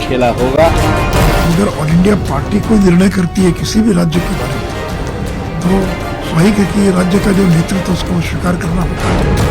खेला होगा। अगर ऑल इंडिया पार्टी कोई निर्णय करती है किसी भी राज्य के बारे में तो स्वाभाविक है कि राज्य का जो नेतृत्व उसको स्वीकार करना होता है।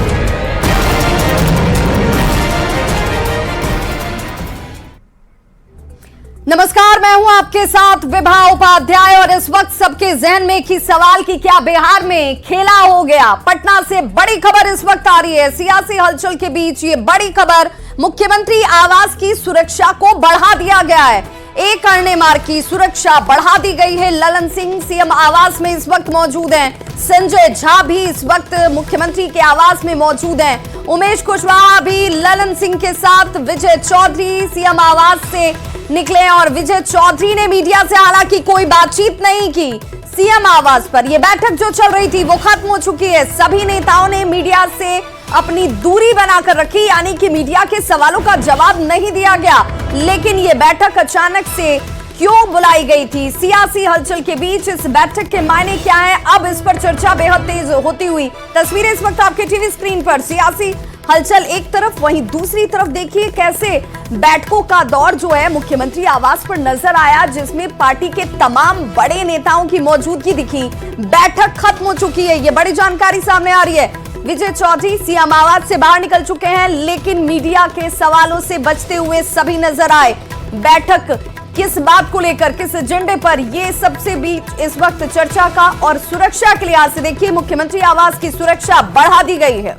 नमस्कार, मैं हूं आपके साथ विभा उपाध्याय और इस वक्त सबके जहन में एक ही सवाल कि क्या बिहार में खेला हो गया। पटना से बड़ी खबर इस वक्त आ रही है। सियासी हलचल के बीच ये बड़ी खबर, मुख्यमंत्री आवास की सुरक्षा को बढ़ा दिया गया है। एक अरणेमार की सुरक्षा बढ़ा दी गई है। ललन सिंह सीएम आवास में इस वक्त मौजूद हैं। संजय झा भी इस वक्त मुख्यमंत्री के आवास में मौजूद हैं। उमेश कुशवाहा भी ललन सिंह के साथ। विजय चौधरी सीएम आवास से निकले और विजय चौधरी ने मीडिया से हालांकि कोई बातचीत नहीं की। सीएम आवास पर यह बैठक जो चल रही थी वो खत्म हो चुकी है। सभी नेताओं ने मीडिया से अपनी दूरी बनाकर रखी, यानी कि मीडिया के सवालों का जवाब नहीं दिया गया। लेकिन यह बैठक अचानक से क्यों बुलाई गई थी? सियासी हलचल के बीच इस बैठक के मायने क्या है? अब इस पर चर्चा बेहद तेज होती हुई तस्वीरें इस वक्त आपके टीवी स्क्रीन पर। सियासी हलचल एक तरफ, वहीं दूसरी तरफ देखिए कैसे बैठकों का दौर जो है मुख्यमंत्री आवास पर नजर आया, जिसमें पार्टी के तमाम बड़े नेताओं की मौजूदगी दिखी। बैठक खत्म हो चुकी है, ये बड़ी जानकारी सामने आ रही है। विजय चौधरी सीएम आवास से बाहर निकल चुके हैं, लेकिन मीडिया के सवालों से बचते हुए सभी नजर आए। बैठक किस बात को लेकर, किस एजेंडे पर, ये सबसे बीच इस वक्त चर्चा का। और सुरक्षा के लिहाज से देखिए मुख्यमंत्री आवास की सुरक्षा बढ़ा दी गई है।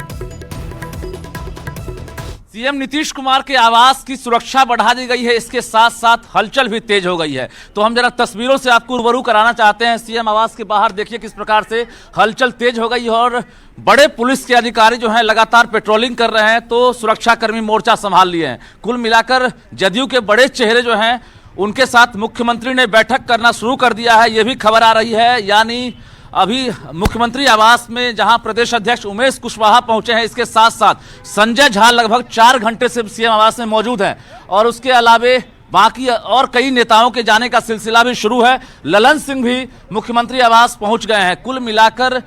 सीएम नीतीश कुमार के आवास की सुरक्षा बढ़ा दी गई है, इसके साथ साथ हलचल भी तेज हो गई है। तो हम जरा तस्वीरों से आपको रूबरू कराना चाहते हैं। सीएम आवास के बाहर देखिए किस प्रकार से हलचल तेज हो गई है और बड़े पुलिस के अधिकारी जो हैं लगातार पेट्रोलिंग कर रहे हैं, तो सुरक्षाकर्मी मोर्चा संभाल लिए हैं। कुल मिलाकर जदयू के बड़े चेहरे जो हैं उनके साथ मुख्यमंत्री ने बैठक करना शुरू कर दिया है, ये भी खबर आ रही है। यानी अभी मुख्यमंत्री आवास में जहां प्रदेश अध्यक्ष उमेश कुशवाहा पहुंचे हैं, इसके साथ साथ संजय झा लगभग 4 घंटे से सीएम आवास में मौजूद हैं और उसके अलावे बाकी और कई नेताओं के जाने का सिलसिला भी शुरू है। ललन सिंह भी मुख्यमंत्री आवास पहुंच गए हैं। कुल मिलाकर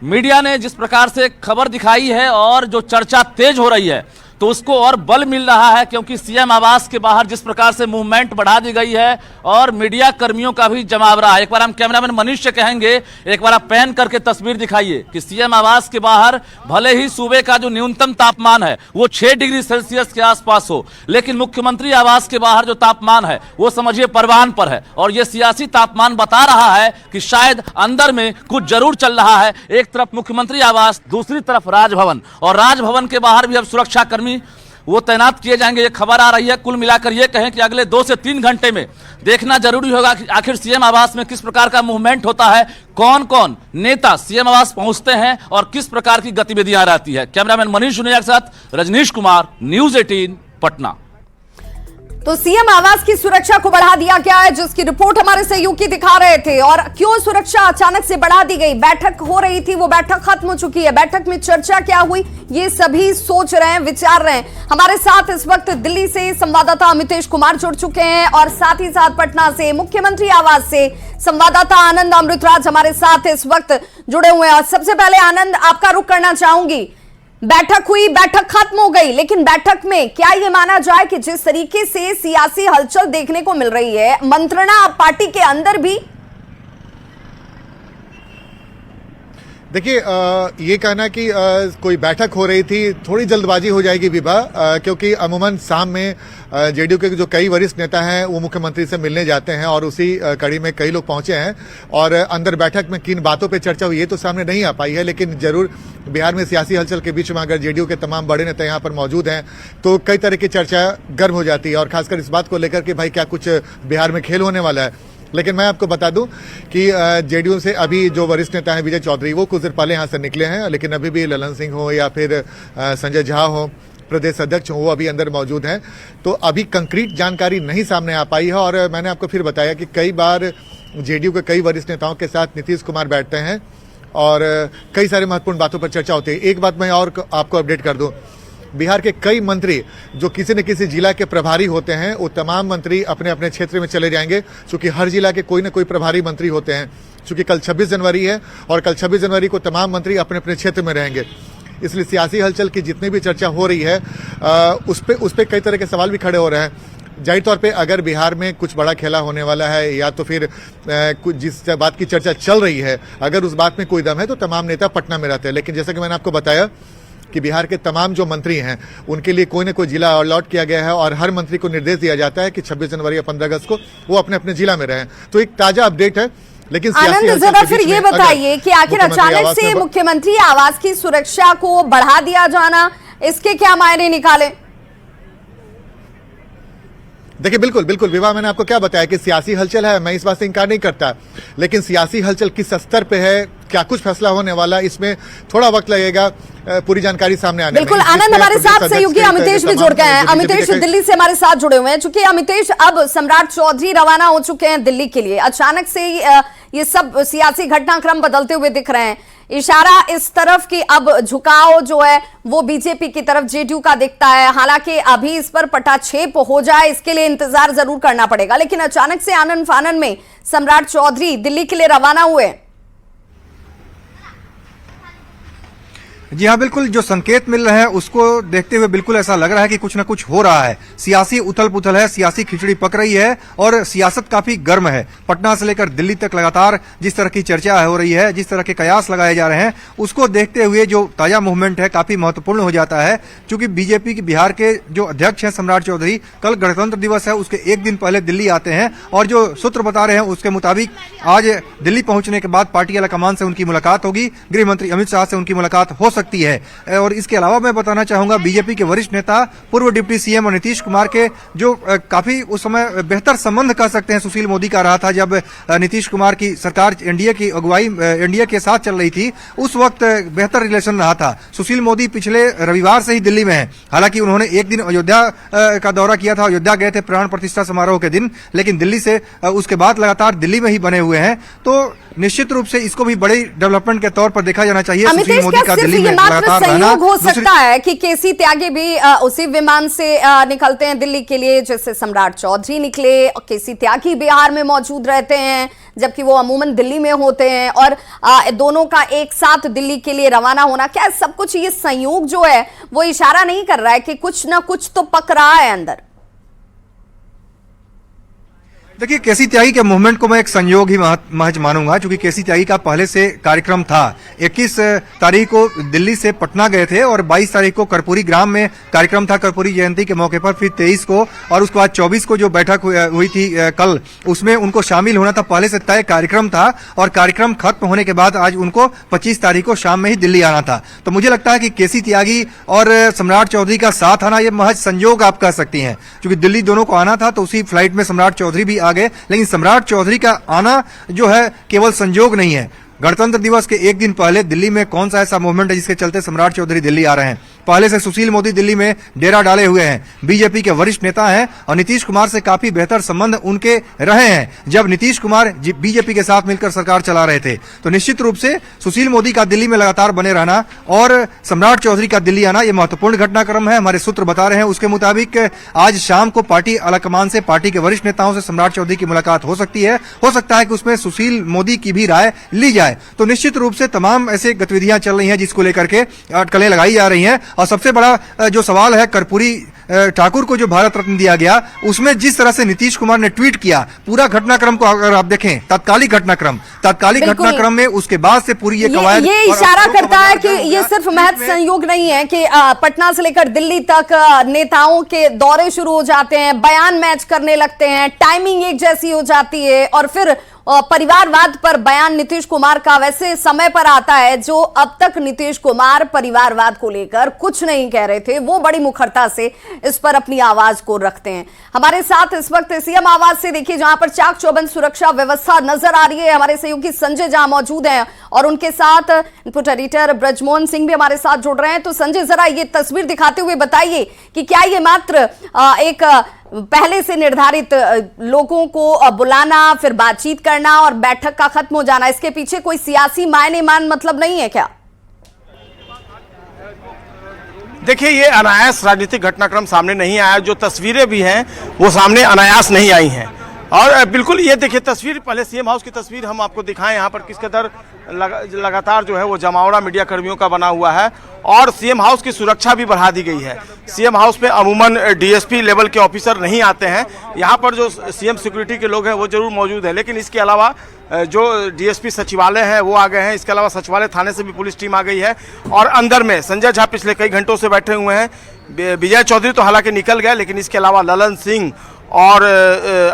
मीडिया ने जिस प्रकार से खबर दिखाई है और जो चर्चा तेज हो रही है तो उसको और बल मिल रहा है, क्योंकि सीएम आवास के बाहर जिस प्रकार से मूवमेंट बढ़ा दी गई है और मीडिया कर्मियों का भी जमाव रहा है। एक बार हम कैमरामैन मनीष से कहेंगे, एक बार आप पैन करके तस्वीर दिखाइए कि सीएम आवास के बाहर भले ही सूबे का जो न्यूनतम तापमान है वो 6 डिग्री सेल्सियस के आसपास हो, लेकिन मुख्यमंत्री आवास के बाहर जो तापमान है वो समझिए परवान पर है। और ये सियासी तापमान बता रहा है कि शायद अंदर में कुछ जरूर चल रहा है। एक तरफ मुख्यमंत्री आवास, दूसरी तरफ राजभवन, और राजभवन के बाहर भी अब सुरक्षा वो तैनात किए जाएंगे, ये खबर आ रही है। कुल मिलाकर ये कहें कि अगले 2 से 3 घंटे में देखना जरूरी होगा कि आखिर सीएम आवास में किस प्रकार का मूवमेंट होता है, कौन कौन नेता सीएम आवास पहुंचते हैं और किस प्रकार की गतिविधियां रहती है। कैमरामैन मनीष जुनेजा के साथ रजनीश कुमार, न्यूज 18 पटना। तो सीएम आवास की सुरक्षा को बढ़ा दिया गया है, जिसकी रिपोर्ट हमारे सहयोगी दिखा रहे थे। और क्यों सुरक्षा अचानक से बढ़ा दी गई? बैठक हो रही थी, वो बैठक खत्म हो चुकी है। बैठक में चर्चा क्या हुई ये सभी सोच रहे हैं, विचार रहे हैं। हमारे साथ इस वक्त दिल्ली से संवाददाता अमितेश कुमार जुड़ चुके हैं और साथ ही साथ पटना से मुख्यमंत्री आवास से संवाददाता आनंद अमृतराज हमारे साथ इस वक्त जुड़े हुए हैं। सबसे पहले आनंद, आपका रुख करना चाहूंगी। बैठक हुई, बैठक खत्म हो गई, लेकिन बैठक में क्या ये माना जाए कि जिस तरीके से सियासी हलचल देखने को मिल रही है, मंत्रणा पार्टी के अंदर भी? देखिए, ये कहना कि कोई बैठक हो रही थी, थोड़ी जल्दबाजी हो जाएगी विभा, क्योंकि अमूमन शाम में जेडीयू के जो कई वरिष्ठ नेता हैं वो मुख्यमंत्री से मिलने जाते हैं और उसी कड़ी में कई लोग पहुंचे हैं। और अंदर बैठक में किन बातों पे चर्चा हुई ये तो सामने नहीं आ पाई है, लेकिन जरूर बिहार में सियासी हलचल के बीच में अगर जेडीयू के तमाम बड़े नेता यहाँ पर मौजूद हैं तो कई तरह की चर्चा गर्म हो जाती है, और खासकर इस बात को लेकर कि भाई क्या कुछ बिहार में खेल होने वाला है। लेकिन मैं आपको बता दूं कि जेडीयू से अभी जो वरिष्ठ नेता हैं विजय चौधरी, वो कुछ देर पहले यहाँ से निकले हैं, लेकिन अभी भी ललन सिंह हो या फिर संजय झा हो, प्रदेश अध्यक्ष हो, वो अभी अंदर मौजूद हैं। तो अभी कंक्रीट जानकारी नहीं सामने आ पाई है। और मैंने आपको फिर बताया कि कई बार जेडीयू के कई वरिष्ठ नेताओं के साथ नीतीश कुमार बैठते हैं और कई सारी महत्वपूर्ण बातों पर चर्चा होती है। एक बात मैं और आपको अपडेट कर दूं, बिहार के कई मंत्री जो किसी न किसी जिला के प्रभारी होते हैं, वो तमाम मंत्री अपने अपने क्षेत्र में चले जाएंगे, क्योंकि हर जिला के कोई न कोई प्रभारी मंत्री होते हैं। क्योंकि कल 26 जनवरी है और कल 26 जनवरी को तमाम मंत्री अपने अपने क्षेत्र में रहेंगे, इसलिए सियासी हलचल की जितनी भी चर्चा हो रही है उस पे कई तरह के सवाल भी खड़े हो रहे हैं। जाहिर तौर पे अगर बिहार में कुछ बड़ा खेला होने वाला है या तो फिर कुछ जिस बात की चर्चा चल रही है, अगर उस बात में कोई दम है तो तमाम नेता पटना में रहते हैं। लेकिन जैसा कि मैंने आपको बताया कि बिहार के तमाम जो मंत्री हैं उनके लिए कोई न कोई जिला अलॉट किया गया है और हर मंत्री को निर्देश दिया जाता है कि 26 जनवरी या 15 अगस्त को वो अपने अपने जिला में रहें। तो एक ताजा अपडेट है। लेकिन आनंद, जरा फिर ये बताइए कि आखिर अचानक से मुख्यमंत्री आवास की सुरक्षा को बढ़ा दिया जाना, इसके क्या मायने निकाले? देखिए, बिल्कुल बिल्कुल विवाह, मैंने आपको क्या बताया कि सियासी हलचल है, मैं इस बात से इंकार नहीं करता, लेकिन सियासी हलचल किस स्तर पे है, क्या कुछ फैसला होने वाला, इसमें थोड़ा वक्त लगेगा पूरी जानकारी सामने आने में। बिल्कुल आनंद, हमारे साथ सहयोगी अमितेश भी जुड़ गए हैं। अमितेश दिल्ली से हमारे साथ जुड़े हुए हैं। चूंकि अमितेश, अब सम्राट चौधरी रवाना हो चुके हैं दिल्ली के लिए, अचानक से ये सब सियासी घटनाक्रम बदलते हुए दिख रहे हैं। इशारा इस तरफ कि अब झुकाव जो है वो बीजेपी की तरफ, जेडीयू का दिखता है। हालांकि अभी इस पर पटाक्षेप हो जाए इसके लिए इंतजार जरूर करना पड़ेगा, लेकिन अचानक से आनन फानन में सम्राट चौधरी दिल्ली के लिए रवाना हुए। जी हाँ, बिल्कुल जो संकेत मिल रहे हैं उसको देखते हुए बिल्कुल ऐसा लग रहा है कि कुछ ना कुछ हो रहा है। सियासी उथल पुथल है, सियासी खिचड़ी पक रही है और सियासत काफी गर्म है। पटना से लेकर दिल्ली तक लगातार जिस तरह की चर्चा हो रही है, जिस तरह के कयास लगाए जा रहे हैं, उसको देखते हुए जो ताजा मूवमेंट है काफी महत्वपूर्ण हो जाता है। क्योंकि बीजेपी के बिहार के जो अध्यक्ष हैं सम्राट चौधरी, कल गणतंत्र दिवस है, उसके एक दिन पहले दिल्ली आते हैं और जो सूत्र बता रहे हैं उसके मुताबिक आज दिल्ली पहुंचने के बाद पार्टी आलाकमान से उनकी मुलाकात होगी, गृह मंत्री अमित शाह से उनकी मुलाकात हो सकती है। और इसके अलावा मैं बताना चाहूंगा बीजेपी के वरिष्ठ नेता पूर्व डिप्टी सीएम और नीतीश कुमार के जो काफी उस समय बेहतर संबंध कह सकते हैं सुशील मोदी का रहा था, जब नीतीश कुमार की सरकार एनडीए की अगुवाई एनडीए के साथ चल रही थी, उस वक्त बेहतर रिलेशन रहा था। सुशील मोदी पिछले रविवार से ही दिल्ली में है। हालांकि उन्होंने एक दिन अयोध्या का दौरा किया था, अयोध्या गए थे प्राण प्रतिष्ठा समारोह के दिन, लेकिन दिल्ली से उसके बाद लगातार दिल्ली में ही बने हुए हैं। तो निश्चित रूप से इसको भी बड़ी डेवलपमेंट के तौर पर देखा जाना चाहिए। सुशील मोदी का दिल्ली में लगातार रहना हो सकता है कि केसी त्यागी भी उसी विमान से निकलते हैं दिल्ली के लिए जैसे सम्राट चौधरी निकले, और केसी त्यागी बिहार में मौजूद रहते हैं जबकि वो अमूमन दिल्ली में होते हैं, और दोनों का एक साथ दिल्ली के लिए रवाना होना, क्या सब कुछ ये संयोग जो है वो इशारा नहीं कर रहा है कि कुछ ना कुछ तो पक रहा है अंदर? देखिए, केसी त्यागी के मूवमेंट को मैं एक संयोग ही महज मानूंगा, क्योंकि केसी त्यागी का पहले से कार्यक्रम था। 21 तारीख को दिल्ली से पटना गए थे और 22 तारीख को कर्पूरी ग्राम में कार्यक्रम था कर्पूरी जयंती के मौके पर, फिर 23 को और उसके बाद 24 को जो बैठक हुई थी कल, उसमें उनको शामिल होना था, पहले से तय कार्यक्रम था। और कार्यक्रम खत्म होने के बाद आज उनको 25 तारीख को शाम में ही दिल्ली आना था। तो मुझे लगता है कि केसी त्यागी और सम्राट चौधरी का साथ आना ये महज संयोग आप कह सकती हैं, क्योंकि दिल्ली दोनों को आना था तो उसी फ्लाइट में सम्राट चौधरी भी आ गए। लेकिन सम्राट चौधरी का आना जो है केवल संयोग नहीं है। गणतंत्र दिवस के एक दिन पहले दिल्ली में कौन सा ऐसा मूवमेंट है जिसके चलते सम्राट चौधरी दिल्ली आ रहे हैं? पहले से सुशील मोदी दिल्ली में डेरा डाले हुए हैं, बीजेपी के वरिष्ठ नेता हैं और नीतीश कुमार से काफी बेहतर संबंध उनके रहे हैं जब नीतीश कुमार बीजेपी के साथ मिलकर सरकार चला रहे थे। तो निश्चित रूप से सुशील मोदी का दिल्ली में लगातार बने रहना और सम्राट चौधरी का दिल्ली आना, यह महत्वपूर्ण घटनाक्रम है। हमारे सूत्र बता रहे हैं उसके मुताबिक आज शाम को पार्टी आलाकमान से, पार्टी के वरिष्ठ नेताओं से सम्राट चौधरी की मुलाकात हो सकती है। हो सकता है कि उसमें सुशील मोदी की भी राय ली जाए। तो निश्चित रूप से तमाम ऐसे गतिविधियां चल रही हैं जिसको लेकर के अटकलें लगाई जा रही हैं। और सबसे बड़ा जो सवाल है, कर्पूरी ठाकुर को जो भारत रत्न दिया गया, उसमें जिस तरह से नीतीश कुमार ने ट्वीट किया, पूरा घटनाक्रम को अगर आप देखें, तात्कालिक घटनाक्रम में उसके बाद से पूरी ये कवायद ये इशारा करता है कि ये सिर्फ महज संयोग नहीं है कि पटना से लेकर दिल्ली तक नेताओं के दौरे शुरू हो जाते हैं, बयान मैच करने लगते हैं, टाइमिंग एक जैसी हो जाती है और फिर परिवारवाद पर बयान नीतीश कुमार का वैसे समय पर आता है जो अब तक नीतीश कुमार परिवारवाद को लेकर कुछ नहीं कह रहे थे, वो बड़ी मुखरता से इस पर अपनी आवाज को रखते हैं। हमारे साथ इस वक्त सीएम आवाज से देखिए जहां पर चाक चौबंद सुरक्षा व्यवस्था नजर आ रही है, हमारे सहयोगी संजय जहां मौजूद हैं और उनके साथ इनपुट एडिटर ब्रजमोहन सिंह भी हमारे साथ जुड़ रहे हैं। तो संजय, जरा ये तस्वीर दिखाते हुए बताइए कि क्या ये मात्र एक पहले से निर्धारित लोगों को बुलाना, फिर बातचीत करना और बैठक का खत्म हो जाना, इसके पीछे कोई सियासी मायने मतलब नहीं है क्या? देखिए, ये अनायास राजनीतिक घटनाक्रम सामने नहीं आया। जो तस्वीरें भी हैं वो सामने अनायास नहीं आई हैं। और बिल्कुल ये देखिए तस्वीर, पहले सीएम हाउस की तस्वीर हम आपको दिखाएं। यहाँ पर किस कदर लगातार जो है वो जमावड़ा मीडिया कर्मियों का बना हुआ है और सीएम हाउस की सुरक्षा भी बढ़ा दी गई है। सीएम हाउस पे अमूमन डीएसपी लेवल के ऑफिसर नहीं आते हैं, यहाँ पर जो सीएम सिक्योरिटी के लोग हैं वो जरूर मौजूद है, लेकिन इसके अलावा जो डीएसपी सचिवालय है वो आ गए हैं। इसके अलावा सचिवालय थाने से भी पुलिस टीम आ गई है और अंदर में संजय झा पिछले कई घंटों से बैठे हुए हैं। विजय चौधरी तो हालांकि निकल गए, लेकिन इसके अलावा ललन सिंह और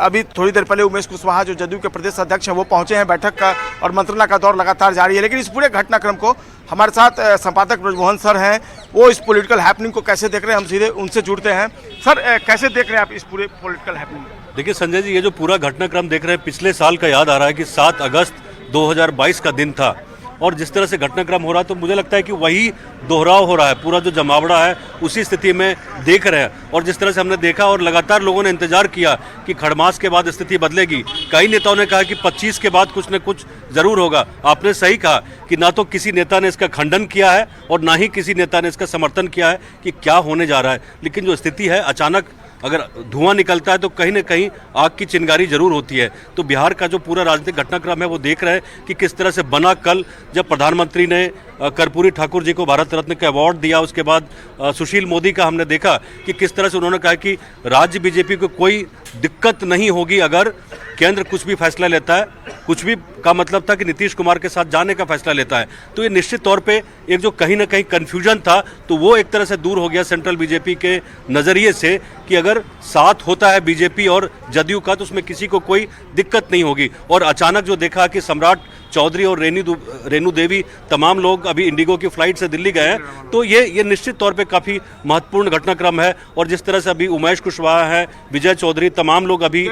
अभी थोड़ी देर पहले उमेश कुशवाहा जो जदयू के प्रदेश अध्यक्ष हैं वो पहुंचे हैं। बैठक का और मंत्रणा का दौर लगातार जारी है, लेकिन इस पूरे घटनाक्रम को हमारे साथ संपादक ब्रजमोहन सर हैं, वो इस पॉलिटिकल हैपनिंग को कैसे देख रहे हैं, हम सीधे उनसे जुड़ते हैं। सर, कैसे देख रहे हैं आप इस पूरे पॉलिटिकल हैपनिंग? देखिए संजय जी, ये जो पूरा घटनाक्रम देख रहे हैं पिछले साल का याद आ रहा है कि 7 अगस्त 2022 का दिन था और जिस तरह से घटनाक्रम हो रहा है तो मुझे लगता है कि वही दोहराव हो रहा है। पूरा जो जमावड़ा है उसी स्थिति में देख रहे हैं और जिस तरह से हमने देखा और लगातार लोगों ने इंतजार किया कि खड़मास के बाद स्थिति बदलेगी। कई नेताओं ने कहा कि 25 के बाद कुछ न कुछ जरूर होगा। आपने सही कहा कि ना तो किसी नेता ने इसका खंडन किया है और ना ही किसी नेता ने इसका समर्थन किया है कि क्या होने जा रहा है, लेकिन जो स्थिति है अचानक अगर धुआं निकलता है तो कहीं न कहीं आग की चिंगारी जरूर होती है। तो बिहार का जो पूरा राजनीतिक घटनाक्रम है वो देख रहे हैं कि किस तरह से बना। कल जब प्रधानमंत्री ने कर्पूरी ठाकुर जी को भारत रत्न का अवार्ड दिया, उसके बाद सुशील मोदी का हमने देखा कि किस तरह से उन्होंने कहा कि राज्य बीजेपी को कोई दिक्कत नहीं होगी अगर केंद्र कुछ भी फैसला लेता है। कुछ भी का मतलब था कि नीतीश कुमार के साथ जाने का फैसला लेता है। तो ये निश्चित तौर पे एक जो कहीं ना कहीं कन्फ्यूजन था तो वो एक तरह से दूर हो गया सेंट्रल बीजेपी के नज़रिए से कि अगर साथ होता है बीजेपी और जदयू का तो उसमें किसी को कोई दिक्कत नहीं होगी। और अचानक जो देखा कि सम्राट चौधरी और रेणु देवी तमाम लोग अभी इंडिगो की फ्लाइट से दिल्ली गए हैं, तो ये निश्चित तौर पे काफ़ी महत्वपूर्ण घटनाक्रम है। और जिस तरह से अभी उमेश कुशवाहा है, विजय चौधरी, तमाम लोग अभी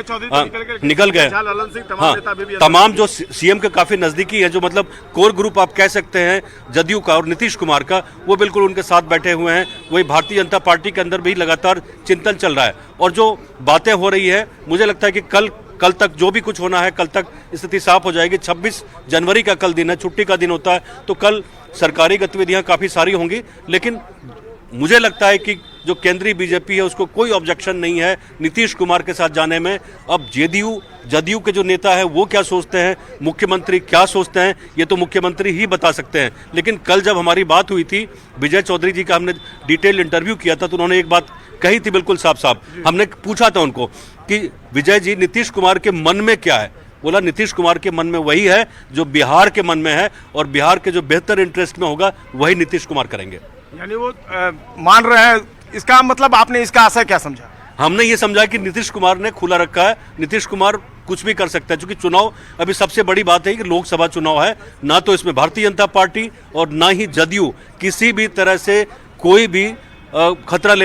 निकल गए। हाँ, तमाम जो सीएम के काफ़ी नज़दीकी है, जो मतलब कोर ग्रुप आप कह सकते हैं जदयू का और नीतीश कुमार का, वो बिल्कुल उनके साथ बैठे हुए हैं। वही भारतीय जनता पार्टी के अंदर भी लगातार चिंतन चल रहा है और जो बातें हो रही है मुझे लगता है कि कल तक जो भी कुछ होना है कल तक स्थिति साफ हो जाएगी। 26 जनवरी का कल दिन है, छुट्टी का दिन होता है, तो कल सरकारी गतिविधियां काफ़ी सारी होंगी। लेकिन मुझे लगता है कि जो केंद्रीय बीजेपी है उसको कोई ऑब्जेक्शन नहीं है नीतीश कुमार के साथ जाने में। अब जदयू के जो नेता है वो क्या सोचते हैं, मुख्यमंत्री क्या सोचते हैं, ये तो मुख्यमंत्री ही बता सकते हैं। लेकिन कल जब हमारी बात हुई थी, विजय चौधरी जी का हमने डिटेल इंटरव्यू किया था, तो उन्होंने एक बात कही थी बिल्कुल साफ साफ। हमने पूछा था उनको कि विजय जी नीतीश कुमार के मन में क्या है। बोला नीतीश कुमार के मन में वही है जो बिहार के मन में है और बिहार के जो बेहतर इंटरेस्ट में होगा वही नीतीश कुमार करेंगे। यानी वो मान रहे हैं। इसका मतलब आपने इसका आशय क्या समझा? हमने ये समझा कि नीतीश कुमार ने खुला रखा है, नीतीश कुमार कुछ भी कर सकता है। क्योंकि चुनाव अभी सबसे बड़ी बात है कि लोकसभा चुनाव है, ना तो इसमें भारतीय जनता पार्टी और ना ही जदयू किसी भी तरह से कोई भी खतरा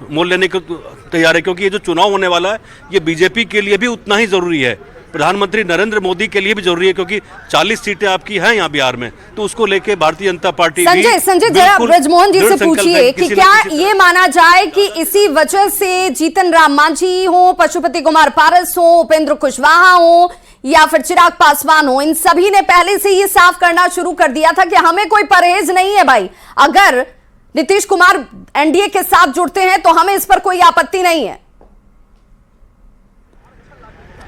मोल लेने को तैयार है। क्योंकि ये जो चुनाव होने वाला है ये बीजेपी के लिए भी उतना ही जरूरी है, प्रधानमंत्री नरेंद्र मोदी के लिए भी जरूरी है, क्योंकि 40 सीटें आपकी हैं यहाँ बिहार में, तो उसको लेके भारतीय जनता पार्टी संजय जरा ब्रजमोहन जी से पूछिए कि क्या ये माना जाए कि इसी वजह से जीतन राम मांझी हो, पशुपति कुमार पारस हो, उपेंद्र कुशवाहा हो या फिर चिराग पासवान हो, इन सभी ने पहले से ये साफ करना शुरू कर दिया था कि हमें कोई परहेज नहीं है भाई, अगर नीतीश कुमार एनडीए के साथ जुड़ते हैं तो हमें इस पर कोई आपत्ति नहीं है?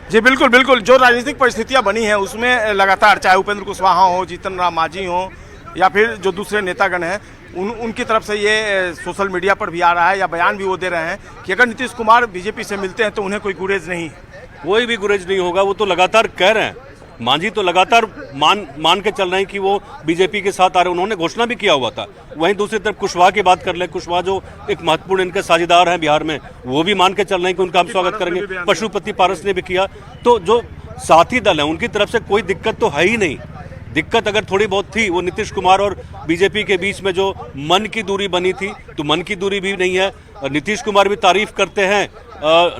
जी बिल्कुल बिल्कुल। जो राजनीतिक परिस्थितियां बनी हैं उसमें लगातार चाहे उपेंद्र कुशवाहा हो, जीतन राम मांझी हो या फिर जो दूसरे नेतागण हैं उनकी तरफ से ये सोशल मीडिया पर भी आ रहा है या बयान भी वो दे रहे हैं कि अगर नीतीश कुमार बीजेपी से मिलते हैं तो उन्हें कोई गुरेज नहीं है। कोई भी गुरेज नहीं होगा, वो तो लगातार कह रहे हैं। मांझी तो लगातार मान के चल रहे हैं कि वो बीजेपी के साथ आ रहे हैं, उन्होंने घोषणा भी किया हुआ था। वहीं दूसरी तरफ कुशवाहा की बात कर ले, कुशवाहा जो एक महत्वपूर्ण इनके साझेदार हैं बिहार में, वो भी मान के चल रहे हैं कि उनका हम स्वागत करेंगे। पशुपति पारस ने भी किया। तो जो साथी दल है उनकी तरफ से कोई दिक्कत तो है ही नहीं। दिक्कत अगर थोड़ी बहुत थी वो नीतीश कुमार और बीजेपी के बीच में जो मन की दूरी बनी थी, तो मन की दूरी भी नहीं है। नीतीश कुमार भी तारीफ करते हैं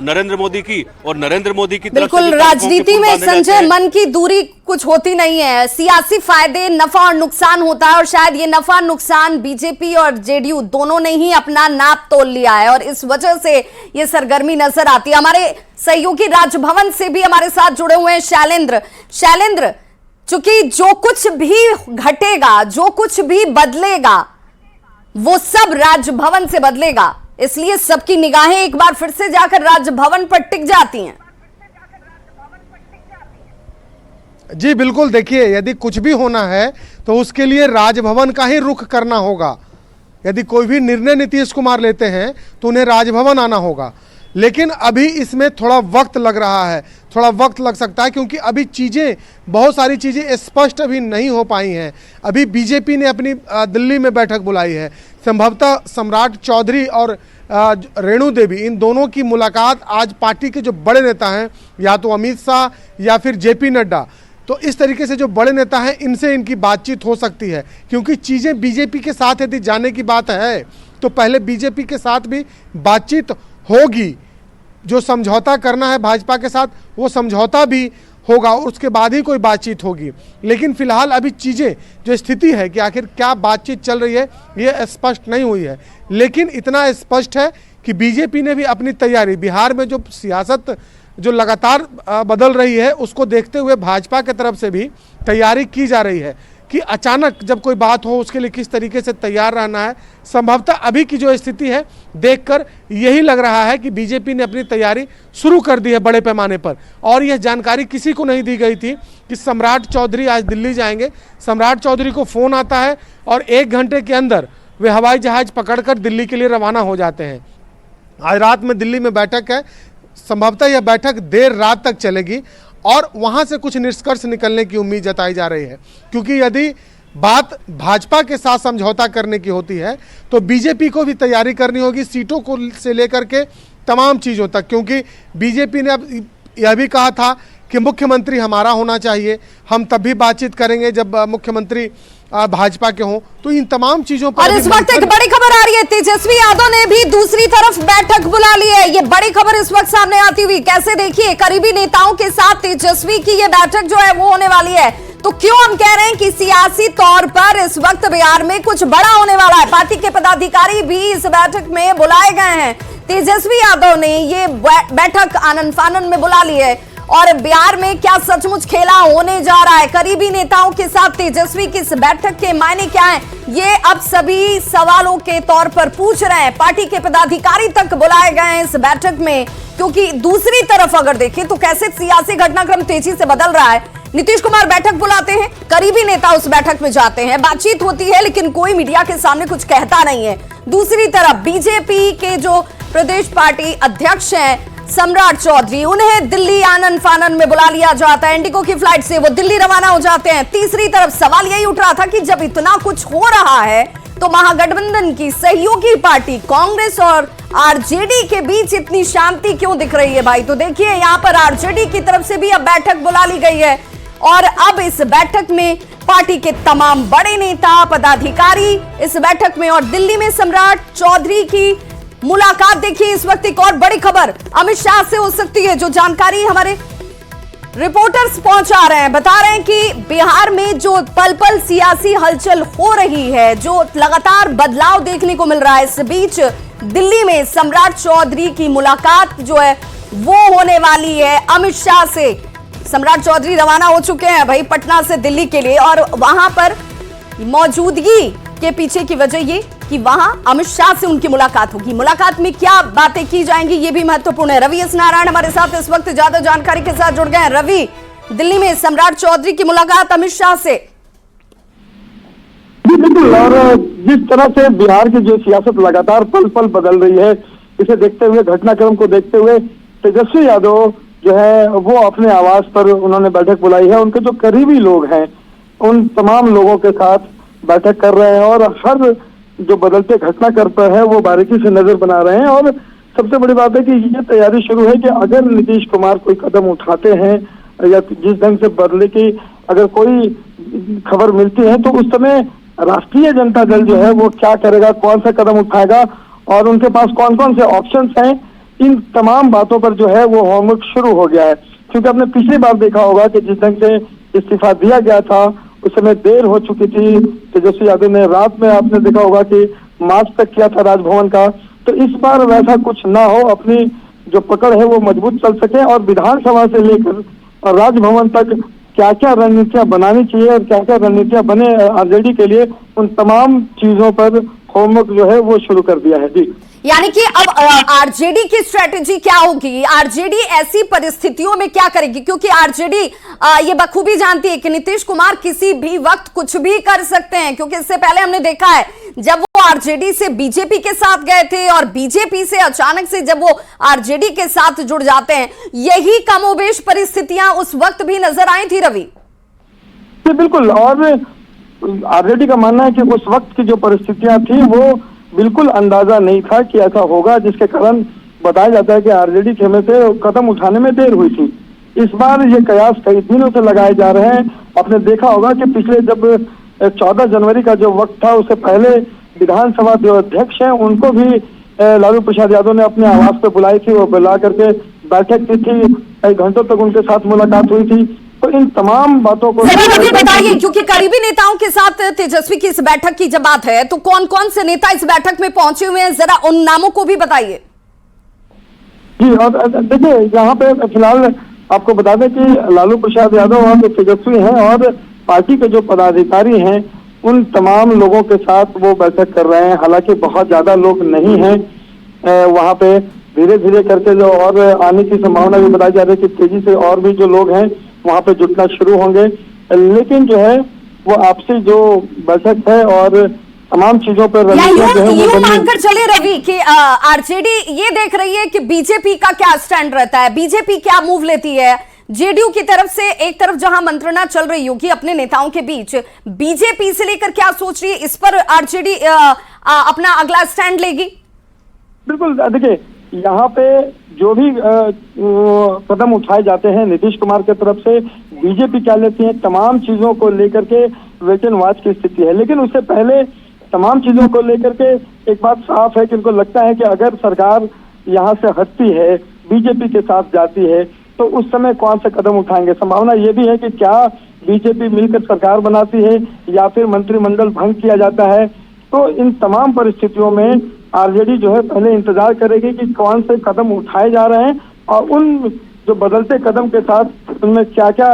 नरेंद्र मोदी की और नरेंद्र मोदी की बिल्कुल। राजनीति में संजय मन की दूरी कुछ होती नहीं है, सियासी फायदे, नफा और नुकसान होता है और शायद ये नफा नुकसान बीजेपी और जेडीयू दोनों ने ही अपना नाप तोल लिया है और इस वजह से ये सरगर्मी नजर आती है। हमारे सहयोगी राजभवन से भी हमारे साथ जुड़े हुए हैं शैलेंद्र, चूंकि जो कुछ भी घटेगा, जो कुछ भी बदलेगा वो सब राजभवन से बदलेगा, इसलिए सबकी निगाहें एक बार फिर से जाकर राजभवन पर टिक जाती हैं। जी बिल्कुल, देखिए यदि कुछ भी होना है तो उसके लिए राजभवन का ही रुख करना होगा। यदि कोई भी निर्णय नीतीश कुमार लेते हैं तो उन्हें राजभवन आना होगा, लेकिन अभी इसमें थोड़ा वक्त लग रहा है, थोड़ा वक्त लग सकता है, क्योंकि अभी बहुत सारी चीज़ें स्पष्ट अभी नहीं हो पाई हैं। अभी बीजेपी ने अपनी दिल्ली में बैठक बुलाई है, संभवतः सम्राट चौधरी और रेणु देवी, इन दोनों की मुलाकात आज पार्टी के जो बड़े नेता हैं, या तो अमित शाह या फिर जेपी नड्डा, तो इस तरीके से जो बड़े नेता हैं इनसे इनकी बातचीत हो सकती है। क्योंकि चीज़ें बीजेपी के साथ यदि जाने की बात है तो पहले बीजेपी के साथ भी बातचीत होगी, जो समझौता करना है भाजपा के साथ वो समझौता भी होगा, और उसके बाद ही कोई बातचीत होगी। लेकिन फिलहाल अभी चीज़ें जो स्थिति है कि आखिर क्या बातचीत चल रही है ये स्पष्ट नहीं हुई है। लेकिन इतना स्पष्ट है कि बीजेपी ने भी अपनी तैयारी, बिहार में जो सियासत जो लगातार बदल रही है उसको देखते हुए भाजपा की तरफ से भी तैयारी की जा रही है कि अचानक जब कोई बात हो उसके लिए किस तरीके से तैयार रहना है। संभवतः अभी की जो स्थिति है देखकर यही लग रहा है कि बीजेपी ने अपनी तैयारी शुरू कर दी है बड़े पैमाने पर, और यह जानकारी किसी को नहीं दी गई थी कि सम्राट चौधरी आज दिल्ली जाएंगे। सम्राट चौधरी को फ़ोन आता है और 1 घंटे के अंदर वे हवाई जहाज़ पकड़कर दिल्ली के लिए रवाना हो जाते हैं। आज रात में दिल्ली में बैठक है, संभवतः यह बैठक देर रात तक चलेगी और वहां से कुछ निष्कर्ष निकलने की उम्मीद जताई जा रही है। क्योंकि यदि बात भाजपा के साथ समझौता करने की होती है तो बीजेपी को भी तैयारी करनी होगी, सीटों को से लेकर के तमाम चीज़ों तक। क्योंकि बीजेपी ने अब यह भी कहा था कि मुख्यमंत्री हमारा होना चाहिए, हम तब भी बातचीत करेंगे जब मुख्यमंत्री भाजपा के हों। तो इन तमाम चीजों पर और इस वक्त एक बड़ी खबर आ रही है, तेजस्वी यादव ने भी दूसरी तरफ बैठक बुला ली है। ये बड़ी खबर इस वक्त सामने आती हुई, कैसे देखिए करीबी नेताओं के साथ तेजस्वी की ये बैठक जो है वो होने वाली है। तो क्यों हम कह रहे हैं कि सियासी तौर पर इस वक्त बिहार में कुछ बड़ा होने वाला है। पार्टी के पदाधिकारी भी इस बैठक में बुलाए गए हैं। तेजस्वी यादव ने ये बैठक आनन फानन में बुला ली है और बिहार में क्या सचमुच खेला होने जा रहा है, करीबी नेताओं के साथ तेजस्वी की इस बैठक के मायने क्या हैं, ये अब सभी सवालों के तौर पर पूछ रहे हैं। पार्टी के पदाधिकारी तक बुलाए गए हैं इस बैठक में, क्योंकि दूसरी तरफ अगर देखें तो कैसे सियासी घटनाक्रम तेजी से बदल रहा है। नीतीश कुमार बैठक बुलाते हैं, करीबी नेता उस बैठक में जाते हैं, बातचीत होती है, लेकिन कोई मीडिया के सामने कुछ कहता नहीं है। दूसरी तरफ बीजेपी के जो प्रदेश पार्टी अध्यक्ष हैं सम्राट चौधरी, उन्हें दिल्ली आनन फानन में बुला लिया जाता है, इंडिगो की फ्लाइट से वो दिल्ली रवाना हो जाते हैं। तीसरी तरफ सवाल यही उठ रहा था कि जब इतना कुछ हो रहा है तो महागठबंधन की सहयोगी पार्टी कांग्रेस और आरजेडी के बीच इतनी शांति क्यों दिख रही है भाई। तो देखिए यहाँ पर आरजेडी की तरफ से भी अब बैठक बुला ली गई है और अब इस बैठक में पार्टी के तमाम बड़े नेता पदाधिकारी इस बैठक में, और दिल्ली में सम्राट चौधरी की मुलाकात। देखिए इस वक्त एक और बड़ी खबर अमित शाह से हो सकती है, जो जानकारी हमारे रिपोर्टर्स पहुंचा रहे हैं, बता रहे हैं कि बिहार में जो पल पल सियासी हलचल हो रही है, जो लगातार बदलाव देखने को मिल रहा है, इस बीच दिल्ली में सम्राट चौधरी की मुलाकात जो है वो होने वाली है अमित शाह से। सम्राट चौधरी रवाना हो चुके हैं भाई पटना से दिल्ली के लिए, और वहां पर मौजूदगी के पीछे की वजह ये कि वहां अमित शाह से उनकी मुलाकात होगी। मुलाकात में क्या बातें की जाएंगी ये भी महत्वपूर्ण है। रवि एस नारायण हमारे साथ इस वक्त ज्यादा जानकारी के साथ जुड़ गए हैं। रवि, दिल्ली में सम्राट चौधरी की मुलाकात अमित शाह से। जी बिल्कुल, और जिस तरह से बिहार की जो सियासत लगातार पल पल बदल रही है, इसे देखते हुए, घटनाक्रम को देखते हुए तेजस्वी यादव जो है वो अपने आवास पर उन्होंने बैठक बुलाई है। उनके जो करीबी लोग हैं उन तमाम लोगों के साथ बैठक कर रहे हैं और हर जो बदलते घटनाक्रम पर है वो बारीकी से नजर बना रहे हैं। और सबसे बड़ी बात है कि ये तैयारी शुरू है कि अगर नीतीश कुमार कोई कदम उठाते हैं या जिस ढंग से बदले की अगर कोई खबर मिलती है तो उस समय राष्ट्रीय जनता दल जो है वो क्या करेगा, कौन सा कदम उठाएगा और उनके पास कौन कौन से ऑप्शंस हैं, इन तमाम बातों पर जो है वो होमवर्क शुरू हो गया है। क्योंकि आपने पिछली बार देखा होगा कि जिस ढंग से इस्तीफा दिया गया था उस समय देर हो चुकी थी, तेजस्वी यादव ने रात में, आपने देखा होगा कि मार्च तक किया था राजभवन का। तो इस बार वैसा कुछ ना हो, अपनी जो पकड़ है वो मजबूत चल सके और विधानसभा से लेकर और राजभवन तक क्या क्या रणनीतियां बनानी चाहिए और क्या क्या रणनीतियां बने आरजेडी के लिए, उन तमाम चीजों पर होमवर्क जो है वो शुरू कर दिया है। जी यानी कि अब आरजेडी की स्ट्रेटेजी क्या होगी, आरजेडी ऐसी परिस्थितियों में क्या करेगी, क्योंकि आरजेडी ये बखूबी जानती है कि नीतीश कुमार किसी भी वक्त कुछ भी कर सकते हैं, क्योंकि इससे पहले हमने देखा है जब वो आरजेडी से बीजेपी के साथ गए थे और बीजेपी से अचानक से जब वो आरजेडी के साथ जुड़ जाते हैं, यही कमोबेश परिस्थितियां उस वक्त भी नजर आई थी रवि। बिल्कुल, और आरजेडी का मानना है कि उस वक्त की जो परिस्थितियां थी वो बिल्कुल अंदाजा नहीं था कि ऐसा होगा, जिसके कारण बताया जाता है कि आरजेडी खेमे से कदम उठाने में देर हुई थी। इस बार ये कयास कई दिनों से लगाए जा रहे हैं। आपने देखा होगा कि पिछले जब 14 जनवरी का जो वक्त था, उससे पहले विधानसभा जो अध्यक्ष हैं उनको भी लालू प्रसाद यादव ने अपने आवास पे बुलाई थी, वो बुला करके बैठक की थी, कई घंटों तक उनके साथ मुलाकात हुई थी। तो इन तमाम बातों को बताइए, क्योंकि करीबी नेताओं के साथ तेजस्वी की इस बैठक की जब बात है तो कौन कौन से नेता इस बैठक में पहुंचे हुए हैं, जरा उन नामों को भी बताइए। जी, और देखिए यहाँ पे फिलहाल आपको बता दें कि लालू प्रसाद यादव और तेजस्वी हैं और पार्टी के जो पदाधिकारी हैं उन तमाम लोगों के साथ वो बैठक कर रहे हैं। हालांकि बहुत ज्यादा लोग नहीं हैं वहाँ पे, धीरे धीरे करके जो और आने की संभावना भी बताई जा रही है कि तेजी से और भी जो लोग हैं वहाँ पे जुटना शुरू होंगे। लेकिन जो है वो आपसी जो बैठक है और तमाम चीजों पर मानकर चले रवि कि आरजेडी ये देख रही है कि बीजेपी का क्या स्टैंड रहता है, बीजेपी क्या मूव लेती है। जेडीयू की तरफ से एक तरफ जहां मंत्रणा चल रही होगी अपने नेताओं के बीच, बीजेपी से लेकर क्या सोच रही है, इस पर आरजेडी अपना अगला स्टैंड लेगी। बिल्कुल, देखिए यहाँ पे जो भी कदम उठाए जाते हैं नीतीश कुमार की तरफ से, बीजेपी क्या लेती है, तमाम चीजों को लेकर के वेट एंड वॉच की स्थिति है। लेकिन उससे पहले तमाम चीजों को लेकर के एक बात साफ है कि उनको लगता है कि अगर सरकार यहाँ से हटती है, बीजेपी के साथ जाती है, तो उस समय कौन से कदम उठाएंगे। संभावना ये भी है कि क्या बीजेपी मिलकर सरकार बनाती है या फिर मंत्रिमंडल भंग किया जाता है। तो इन तमाम परिस्थितियों में आरजेडी जो है पहले इंतजार करेगी कि कौन से कदम उठाए जा रहे हैं और उन जो बदलते कदम के साथ उनमें क्या क्या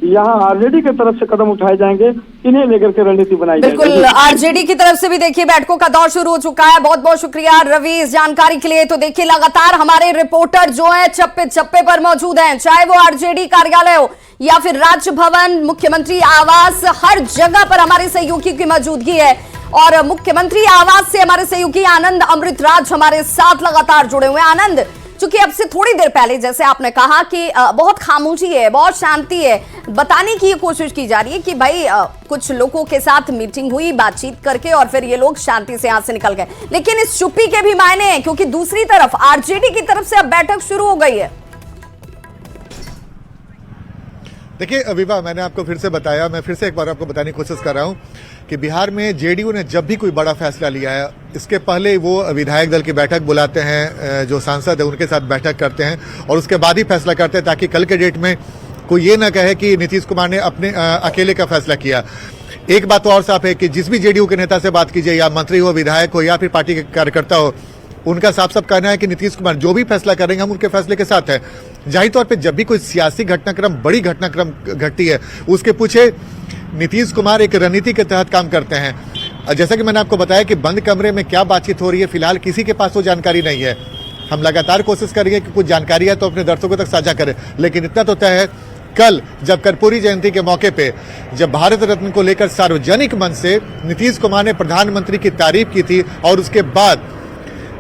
यहाँ आरजेडी की तरफ से कदम उठाए जाएंगे, इन्हें लेकर के रणनीति बनाई जाएगी। बिल्कुल, आरजेडी की तरफ से भी देखिए बैठकों का दौर शुरू हो चुका है। बहुत बहुत शुक्रिया रवि इस जानकारी के लिए। तो देखिए लगातार हमारे रिपोर्टर जो है चप्पे चप्पे पर मौजूद हैं, चाहे वो आरजेडी कार्यालय हो या फिर राजभवन, मुख्यमंत्री आवास, हर जगह पर हमारे सहयोगी की मौजूदगी है। और मुख्यमंत्री आवास से हमारे सहयोगी आनंद अमृतराज हमारे साथ लगातार जुड़े हुए हैं। आनंद, चूंकि अब से थोड़ी देर पहले जैसे आपने कहा कि बहुत खामोशी है, बहुत शांति है, बताने की कोशिश की जा रही है कि भाई कुछ लोगों के साथ मीटिंग हुई, बातचीत करके और फिर ये लोग शांति से यहाँ से निकल गए, लेकिन इस चुप्पी के भी मायने हैं क्योंकि दूसरी तरफ आरजेडी की तरफ से अब बैठक शुरू हो गई है। देखिए विभा, मैंने आपको फिर से बताया, मैं फिर से एक बार आपको बताने की कोशिश कर रहा हूं कि बिहार में जेडीयू ने जब भी कोई बड़ा फैसला लिया है, इसके पहले वो विधायक दल की बैठक बुलाते हैं, जो सांसद है उनके साथ बैठक करते हैं और उसके बाद ही फैसला करते हैं, ताकि कल के डेट में कोई ये ना कहे कि नीतीश कुमार ने अपने अकेले का फैसला किया। एक बात तो और साफ है कि जिस भी जेडीयू के नेता से बात कीजिए, या मंत्री हो, विधायक हो या फिर पार्टी के कार्यकर्ता हो, उनका साफ साफ कहना है कि नीतीश कुमार जो भी फैसला करेंगे हम उनके फैसले के साथ है। जाहिर तौर पे जब भी कोई सियासी घटनाक्रम, बड़ी घटनाक्रम घटती है, उसके पीछे नीतीश कुमार एक रणनीति के तहत काम करते हैं। जैसा कि मैंने आपको बताया कि बंद कमरे में क्या बातचीत हो रही है, फिलहाल किसी के पास वो जानकारी नहीं है। हम लगातार कोशिश करेंगे कि कुछ जानकारी है तो अपने दर्शकों तक साझा करें, लेकिन इतना तो तय है, कल जब कर्पूरी जयंती के मौके पे जब भारत रत्न को लेकर सार्वजनिक मंच से नीतीश कुमार ने प्रधानमंत्री की तारीफ की थी और उसके बाद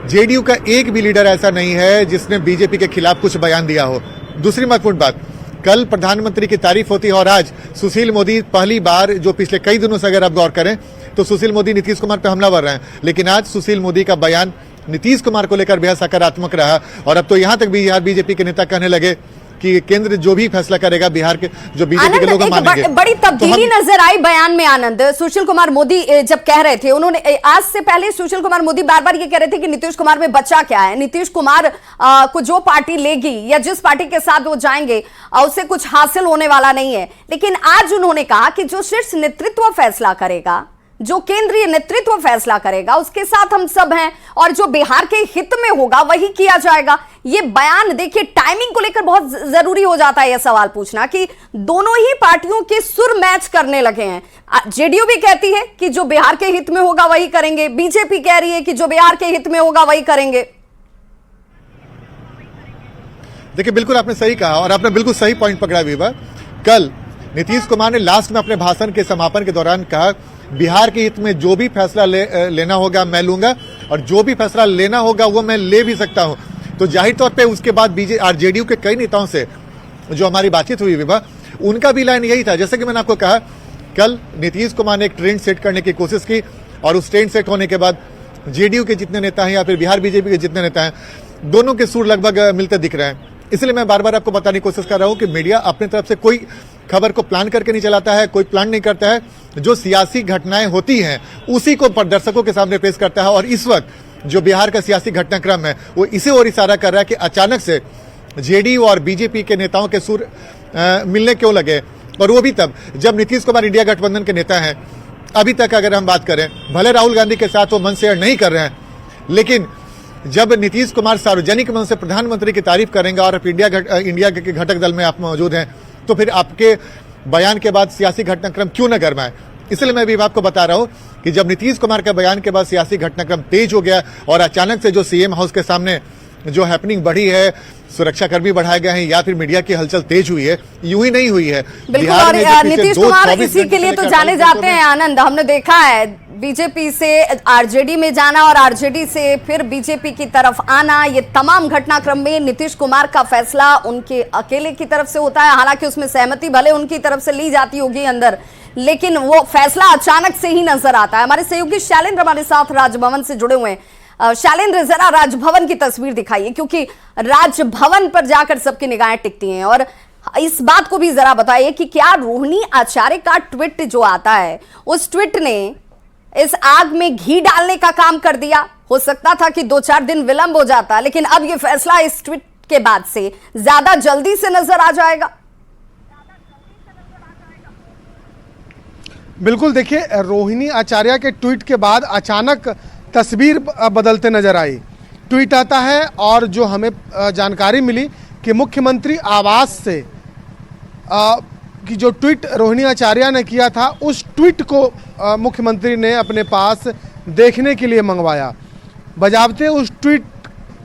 जेडीयू का एक भी लीडर ऐसा नहीं है जिसने बीजेपी के खिलाफ कुछ बयान दिया हो। दूसरी महत्वपूर्ण बात, कल प्रधानमंत्री की तारीफ होती है और आज सुशील मोदी पहली बार, जो पिछले कई दिनों से अगर आप गौर करें तो सुशील मोदी नीतीश कुमार पे हमलावर रहे हैं, लेकिन आज सुशील मोदी का बयान नीतीश कुमार को लेकर बेहद सकारात्मक रहा। और अब तो यहां तक भी बिहार बीजेपी के नेता कहने लगे कि केंद्र जो भी फैसला करेगा बिहार के जो बीजेपी के लोग मानेंगे। बड़ी तब्दीली नजर आई बयान में आनंद। सुशील कुमार मोदी जब कह रहे थे, उन्होंने आज से पहले सुशील कुमार मोदी बार बार ये कह रहे थे कि नीतीश कुमार में बचा क्या है, नीतीश कुमार को जो पार्टी लेगी या जिस पार्टी के साथ वो जाएंगे उससे कुछ हासिल होने वाला नहीं है। लेकिन आज उन्होंने कहा कि जो शीर्ष नेतृत्व फैसला करेगा, जो केंद्रीय नेतृत्व फैसला करेगा, उसके साथ हम सब हैं और जो बिहार के हित में होगा वही किया जाएगा। ये बयान देखिए, टाइमिंग को लेकर बहुत जरूरी हो जाता है यह सवाल पूछना कि दोनों ही पार्टियों के सुर मैच करने लगे हैं। जेडीयू भी कहती है कि जो बिहार के हित में होगा वही करेंगे, बीजेपी कह रही है कि जो बिहार के हित में होगा वही करेंगे। देखिए, बिल्कुल आपने सही कहा और आपने बिल्कुल सही पॉइंट पकड़ा विभा। कल नीतीश कुमार ने लास्ट में अपने भाषण के समापन के दौरान कहा, बिहार के हित में जो भी फैसला लेना होगा मैं लूंगा और जो भी फैसला लेना होगा वो मैं ले भी सकता हूं। तो जाहिर तौर पे उसके बाद जेडीयू के कई नेताओं से जो हमारी बातचीत हुई विभा, उनका भी लाइन यही था। जैसे कि मैंने आपको कहा, कल नीतीश कुमार ने एक ट्रेंड सेट करने की कोशिश की और उस ट्रेंड सेट होने के बाद जेडीयू के जितने नेता हैं या फिर बिहार बीजेपी के जितने नेता हैं, दोनों के सुर लगभग मिलते दिख रहे हैं। इसलिए मैं बार बार आपको बताने की कोशिश कर रहा हूं कि मीडिया अपनी तरफ से कोई खबर को प्लान करके नहीं चलाता है, कोई प्लान नहीं करता है। जो सियासी घटनाएं होती हैं उसी को दर्शकों के सामने पेश करता है और इस वक्त जो बिहार का सियासी घटनाक्रम है वो इसे और इशारा कर रहा है कि अचानक से जेडीयू और बीजेपी के नेताओं के सुर मिलने क्यों लगे, और वो भी तब जब नीतीश कुमार इंडिया गठबंधन के नेता हैं। अभी तक अगर हम बात करें, भले राहुल गांधी के साथ वो मन शेयर नहीं कर रहे हैं, लेकिन जब नीतीश कुमार सार्वजनिक मन से प्रधानमंत्री की तारीफ करेंगे और इंडिया के घटक दल में आप मौजूद हैं, तो फिर आपके बयान के बाद सियासी घटनाक्रम क्यों न गरमाए। इसलिए मैं भी आपको बता रहा हूं कि जब नीतीश कुमार के बयान के बाद सियासी घटनाक्रम तेज हो गया और अचानक से जो सीएम हाउस के सामने जो हैपनिंग बढ़ी है, सुरक्षाकर्मी बढ़ाए गए हैं या फिर मीडिया की हलचल तेज हुई है, यूं ही नहीं हुई है। बिल्कुल, और नीतीश कुमार इसी के लिए तो जाने जाते हैं आनंद। हमने देखा है बीजेपी से आरजेडी में जाना और आरजेडी से फिर बीजेपी की तरफ आना, ये तमाम घटनाक्रम में नीतीश कुमार का फैसला उनके अकेले की तरफ से होता है। हालांकि उसमें सहमति भले उनकी तरफ से ली जाती होगी अंदर, लेकिन वो फैसला अचानक से ही नजर आता है। हमारे सहयोगी शैलेंद्र हमारे साथ राजभवन से जुड़े हुए हैं। शैलेंद्र, जरा राजभवन की तस्वीर दिखाइए, क्योंकि राजभवन पर जाकर सबकी निगाहें टिकती हैं। और इस बात को भी जरा बताइए कि क्या रोहिणी आचार्य का ट्वीट जो आता है, उस ट्वीट ने इस आग में घी डालने का काम कर दिया? हो सकता था कि 2-4 दिन विलंब हो जाता, लेकिन अब यह फैसला इस ट्वीट के बाद से ज्यादा जल्दी से नजर आ जाएगा। बिल्कुल, देखिए, रोहिणी आचार्य के ट्वीट के बाद अचानक तस्वीर बदलते नजर आई। ट्वीट आता है और जो हमें जानकारी मिली कि मुख्यमंत्री आवास से कि जो ट्वीट रोहिणी आचार्य ने किया था, उस ट्वीट को मुख्यमंत्री ने अपने पास देखने के लिए मंगवाया। बजाबते उस ट्वीट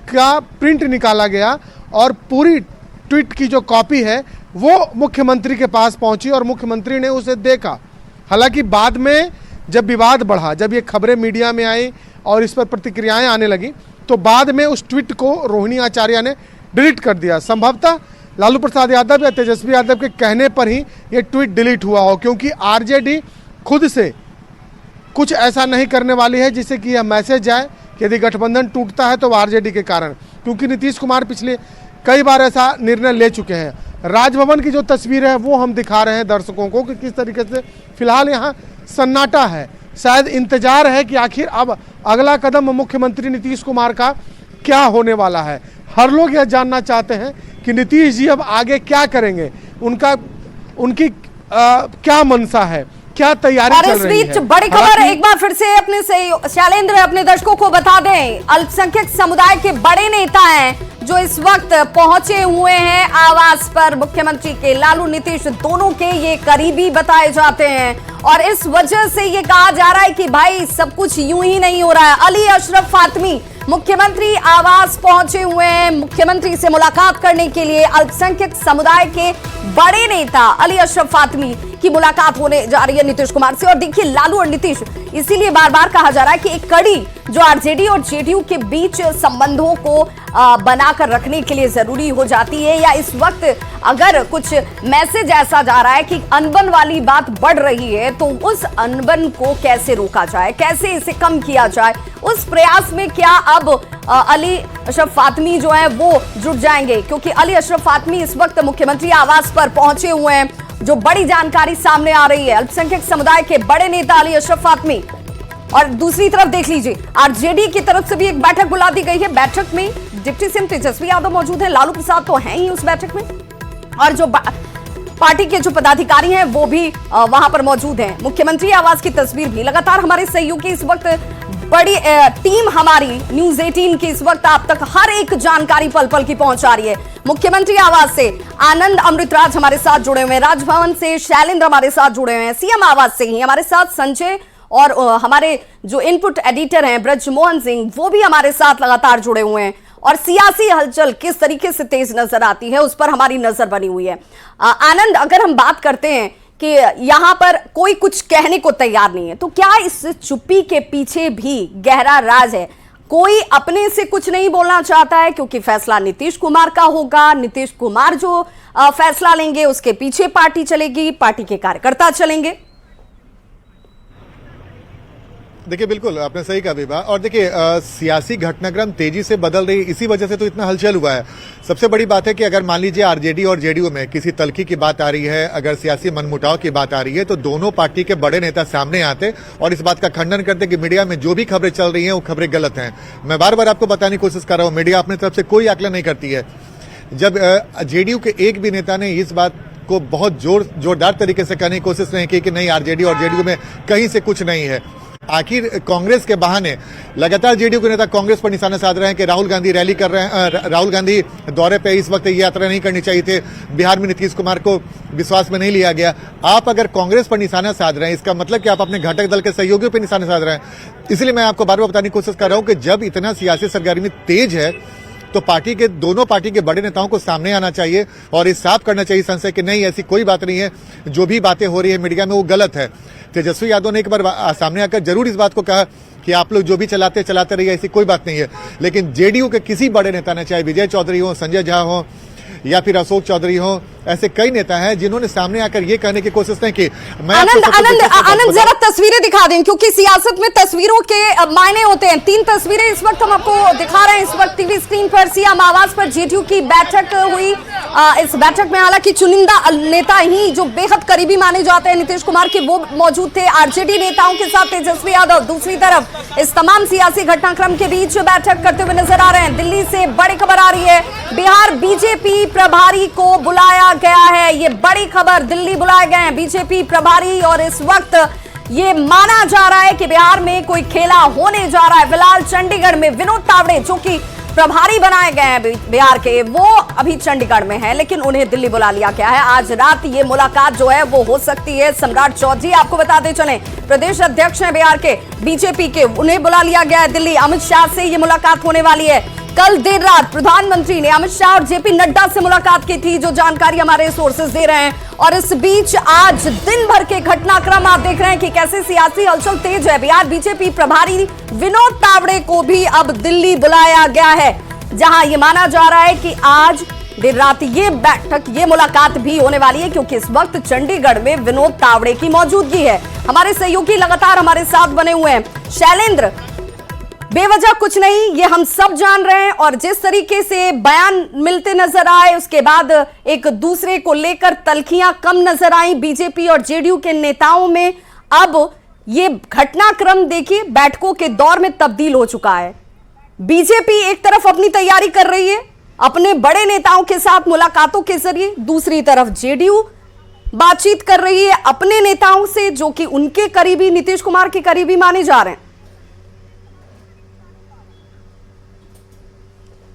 का प्रिंट निकाला गया और पूरी ट्वीट की जो कॉपी है वो मुख्यमंत्री के पास पहुंची और मुख्यमंत्री ने उसे देखा। हालांकि बाद में जब विवाद बढ़ा, जब ये खबरें मीडिया में आई और इस पर प्रतिक्रियाएं आने लगी, तो बाद में उस ट्वीट को रोहिणी आचार्य ने डिलीट कर दिया। संभवतः लालू प्रसाद यादव या तेजस्वी यादव के कहने पर ही ये ट्वीट डिलीट हुआ हो, क्योंकि आरजेडी खुद से कुछ ऐसा नहीं करने वाली है जिससे कि यह मैसेज जाए कि यदि गठबंधन टूटता है तो आरजेडी के कारण, क्योंकि नीतीश कुमार पिछले कई बार ऐसा निर्णय ले चुके हैं। राजभवन की जो तस्वीर है वो हम दिखा रहे हैं दर्शकों को कि किस तरीके से फिलहाल यहाँ सन्नाटा है। शायद इंतजार है कि आखिर अब अगला कदम मुख्यमंत्री नीतीश कुमार का क्या होने वाला है। हर लोग यह जानना चाहते हैं कि नीतीश जी अब आगे क्या करेंगे, उनकी क्या मंशा है, क्या तैयारी चल रही है। और इस बीच बड़ी खबर एक बार फिर से अपने शैलेंद्र अपने दर्शकों को बता दें, अल्पसंख्यक समुदाय के बड़े नेता हैं जो इस वक्त पहुंचे हुए हैं आवास पर मुख्यमंत्री के। लालू नीतीश दोनों के ये करीबी बताए जाते हैं और इस वजह से ये कहा जा रहा है कि भाई सब कुछ यूं ही नहीं हो रहा है। अली अशरफ फातमी मुख्यमंत्री आवास पहुंचे हुए हैं मुख्यमंत्री से मुलाकात करने के लिए। अल्पसंख्यक समुदाय के बड़े नेता अली अशरफ फातमी की मुलाकात होने जा रही है नीतीश कुमार से। और देखिए, लालू और नीतीश, इसीलिए बार बार कहा जा रहा है कि एक कड़ी जो आरजेडी और जेडीयू के बीच संबंधों को बनाकर रखने के लिए जरूरी हो जाती है, या इस वक्त अगर कुछ मैसेज ऐसा जा रहा है कि अनबन वाली बात बढ़ रही है, तो उस अनबन को कैसे रोका जाए, कैसे इसे कम किया जाए, उस प्रयास में क्या अब अली अशरफ फातमी जो है वो जुट जाएंगे। क्योंकि अली अशरफ फातमी इस वक्त मुख्यमंत्री आवास पर पहुंचे हुए हैं। जो बड़ी जानकारी सामने आ रही है, अल्पसंख्यक समुदाय के बड़े नेता अली अशरफ फातमी। और दूसरी तरफ देख लीजिए, आरजेडी की तरफ से भी एक बैठक बुला दी गई है। बैठक में डिप्टी सीएम तेजस्वी यादव मौजूद है, लालू प्रसाद तो हैं ही उस बैठक में, और जो पार्टी के जो पदाधिकारी हैं वो भी वहां पर मौजूद हैं। मुख्यमंत्री आवास की तस्वीर भी लगातार हमारे सहयोगी इस वक्त बड़ी टीम हमारी न्यूज 18 की इस वक्त आप तक हर एक जानकारी पल पल की पहुंचा रही है। मुख्यमंत्री आवास से आनंद अमृतराज हमारे साथ जुड़े हुए हैं, राजभवन से शैलेंद्र हमारे साथ जुड़े हुए हैं, सीएम आवास से ही हमारे साथ संजय और हमारे जो इनपुट एडिटर हैं ब्रजमोहन सिंह वो भी हमारे साथ लगातार जुड़े हुए हैं। और सियासी हलचल किस तरीके से तेज नजर आती है उस पर हमारी नजर बनी हुई है। आनंद, अगर हम बात करते हैं कि यहां पर कोई कुछ कहने को तैयार नहीं है, तो क्या इस चुप्पी के पीछे भी गहरा राज है? कोई अपने से कुछ नहीं बोलना चाहता है क्योंकि फैसला नीतीश कुमार का होगा, नीतीश कुमार जो फैसला लेंगे उसके पीछे पार्टी चलेगी, पार्टी के कार्यकर्ता चलेंगे। देखिए, बिल्कुल आपने सही कहा विभा। और देखिए, सियासी घटनाक्रम तेजी से बदल रही, इसी वजह से तो इतना हलचल हुआ है। सबसे बड़ी बात है कि अगर मान लीजिए आरजेडी और जेडीयू में किसी तल्खी की बात आ रही है, अगर सियासी मनमुटाव की बात आ रही है, तो दोनों पार्टी के बड़े नेता सामने आते और इस बात का खंडन करते कि मीडिया में जो भी खबरें चल रही हैं वो खबरें गलत हैं। मैं बार बार आपको बताने की कोशिश कर रहा हूं, मीडिया अपनी तरफ से कोई आकलन नहीं करती है। जब जेडीयू के एक भी नेता ने इस बात को बहुत जोरदार तरीके से कहने की कोशिश नहीं की कि नहीं, आरजेडी और जेडीयू में कहीं से कुछ नहीं है। आखिर कांग्रेस के बहाने लगातार जेडीयू के नेता कांग्रेस पर निशाना साध रहे हैं कि राहुल गांधी रैली कर रहे हैं, राहुल गांधी दौरे पे इस वक्त ये यात्रा नहीं करनी चाहिए थे, बिहार में नीतीश कुमार को विश्वास में नहीं लिया गया। आप अगर कांग्रेस पर निशाना साध रहे हैं, इसका मतलब कि आप अपने घटक दल के सहयोगियों पर निशाना साध रहे हैं। इसलिए मैं आपको बार बार बताने की कोशिश कर रहा हूं कि जब इतना सियासी सरगर्मी तेज है तो दोनों पार्टी के बड़े नेताओं को सामने आना चाहिए और इस साफ करना चाहिए संशय कि नहीं, ऐसी कोई बात नहीं है, जो भी बातें हो रही है मीडिया में वो गलत है। तेजस्वी यादव ने एक बार सामने आकर जरूर इस बात को कहा कि आप लोग जो भी चलाते रहिए, ऐसी कोई बात नहीं है। लेकिन जेडीयू के किसी बड़े नेता ने, चाहे विजय चौधरी हो, संजय झा हो या फिर अशोक चौधरी हो, ऐसे कई नेता हैं जिन्होंने सामने आकर ये कहने की कोशिश नहीं की। आनंद जरा तस्वीरें दिखा दें क्योंकि सियासत में तस्वीरों के मायने होते हैं। 3 तस्वीरें इस वक्त हम आपको दिखा रहे हैं। इस वक्त टीवी स्क्रीन पर सीएम आवास पर जेडीयू की बैठक हुई। इस बैठक में हालांकि चुनिंदा नेता ही जो बेहद करीबी माने जाते हैं नीतीश कुमार के वो मौजूद थे। आरजेडी नेताओं के साथ तेजस्वी यादव दूसरी तरफ इस तमाम सियासी घटनाक्रम के बीच बैठक करते हुए नजर आ रहे हैं। दिल्ली से बड़ी खबर आ रही है, बिहार बीजेपी प्रभारी को बुलाया गया है। ये बड़ी खबर, दिल्ली बुलाए गए हैं बीजेपी प्रभारी और इस वक्त ये माना जा रहा है कि बिहार में कोई खेला होने जा रहा है। फिलहाल चंडीगढ़ में विनोद तावड़े जो कि प्रभारी बनाए गए हैं बिहार के, वो अभी चंडीगढ़ में है लेकिन उन्हें दिल्ली बुला लिया गया है। आज रात ये मुलाकात जो है वो हो सकती है। सम्राट चौधरी आपको बताते चलें, प्रदेश अध्यक्ष हैं बिहार के बीजेपी के, उन्हें बुला लिया गया है दिल्ली। अमित शाह से ये मुलाकात होने वाली है। कल देर रात प्रधानमंत्री ने अमित शाह और जेपी नड्डा से मुलाकात की थी, जो जानकारी हमारे सोर्सेज दे रहे हैं। और इस बीच आज दिन भर के घटनाक्रम आप देख रहे हैं कि कैसे सियासी हलचल तेज है। बिहार बीजेपी प्रभारी विनोद तावड़े को भी अब दिल्ली बुलाया गया है, जहां ये माना जा रहा है कि आज देर रात ये बैठक, ये मुलाकात भी होने वाली है क्योंकि इस वक्त चंडीगढ़ में विनोद तावड़े की मौजूदगी है। हमारे सहयोगी लगातार हमारे साथ बने हुए हैं। शैलेंद्र, बेवजह कुछ नहीं, ये हम सब जान रहे हैं और जिस तरीके से बयान मिलते नजर आए उसके बाद एक दूसरे को लेकर तल्खियां कम नजर आई बीजेपी और जेडीयू के नेताओं में। अब ये घटनाक्रम देखिए बैठकों के दौर में तब्दील हो चुका है। बीजेपी एक तरफ अपनी तैयारी कर रही है अपने बड़े नेताओं के साथ मुलाकातों के जरिए, दूसरी तरफ जेडीयू बातचीत कर रही है अपने नेताओं से जो कि उनके करीबी, नीतीश कुमार के करीबी माने जा रहे हैं।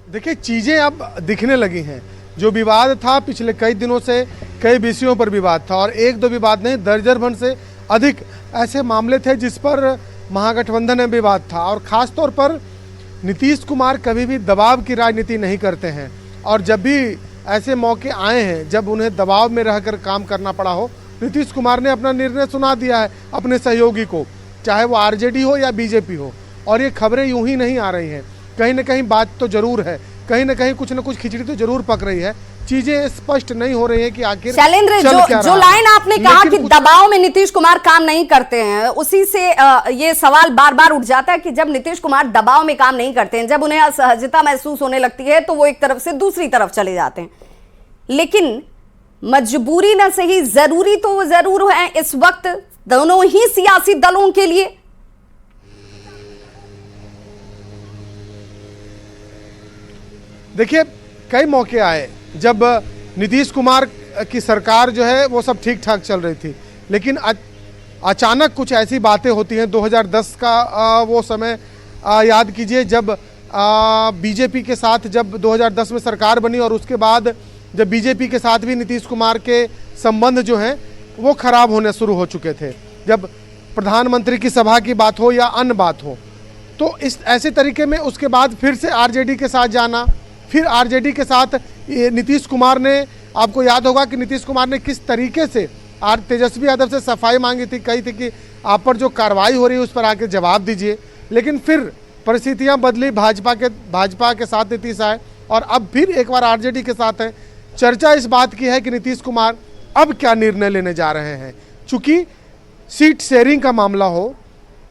देखिए, चीजें अब दिखने लगी हैं। जो विवाद था पिछले कई दिनों से, कई विषयों पर विवाद था और 1-2 विवाद नहीं, दर्जन से अधिक ऐसे मामले थे जिस पर महागठबंधन में विवाद था। और खास तौर पर नीतीश कुमार कभी भी दबाव की राजनीति नहीं करते हैं और जब भी ऐसे मौके आए हैं जब उन्हें दबाव में रहकर काम करना पड़ा हो, नीतीश कुमार ने अपना निर्णय सुना दिया है अपने सहयोगी को, चाहे वो आरजेडी हो या बीजेपी हो। और ये खबरें यूं ही नहीं आ रही हैं, कहीं ना कहीं बात तो जरूर है, कहीं ना कहीं कुछ ना कुछ खिचड़ी तो जरूर पक रही है। चीजें स्पष्ट नहीं हो रही है कि आखिर शैलेंद्र जो लाइन आपने कहा कि दबाव में नीतीश कुमार काम नहीं करते हैं, उसी से ये सवाल बार बार उठ जाता है कि जब नीतीश कुमार दबाव में काम नहीं करते हैं, जब उन्हें असहजता महसूस होने लगती है तो वो एक तरफ से दूसरी तरफ चले जाते हैं। लेकिन मजबूरी न सही, जरूरी तो वो जरूर है इस वक्त दोनों ही सियासी दलों के लिए। देखिए, कई मौके आए जब नीतीश कुमार की सरकार जो है वो सब ठीक ठाक चल रही थी, लेकिन अचानक कुछ ऐसी बातें होती हैं। 2010 का वो समय याद कीजिए, जब बीजेपी के साथ जब 2010 में सरकार बनी और उसके बाद जब बीजेपी के साथ भी नीतीश कुमार के संबंध जो हैं वो खराब होने शुरू हो चुके थे। जब प्रधानमंत्री की सभा की बात हो या अन्य बात हो, तो इस ऐसे तरीके में उसके बाद फिर से आरजेडी के साथ जाना, फिर आरजेडी के साथ नीतीश कुमार ने, आपको याद होगा कि नीतीश कुमार ने किस तरीके से तेजस्वी यादव से सफाई मांगी थी, कही थी कि आप पर जो कार्रवाई हो रही है उस पर आके जवाब दीजिए। लेकिन फिर परिस्थितियां बदली, भाजपा के साथ नीतीश आए और अब फिर एक बार आरजेडी के साथ है। चर्चा इस बात की है कि नीतीश कुमार अब क्या निर्णय लेने जा रहे हैं। चूंकि सीट शेयरिंग का मामला हो,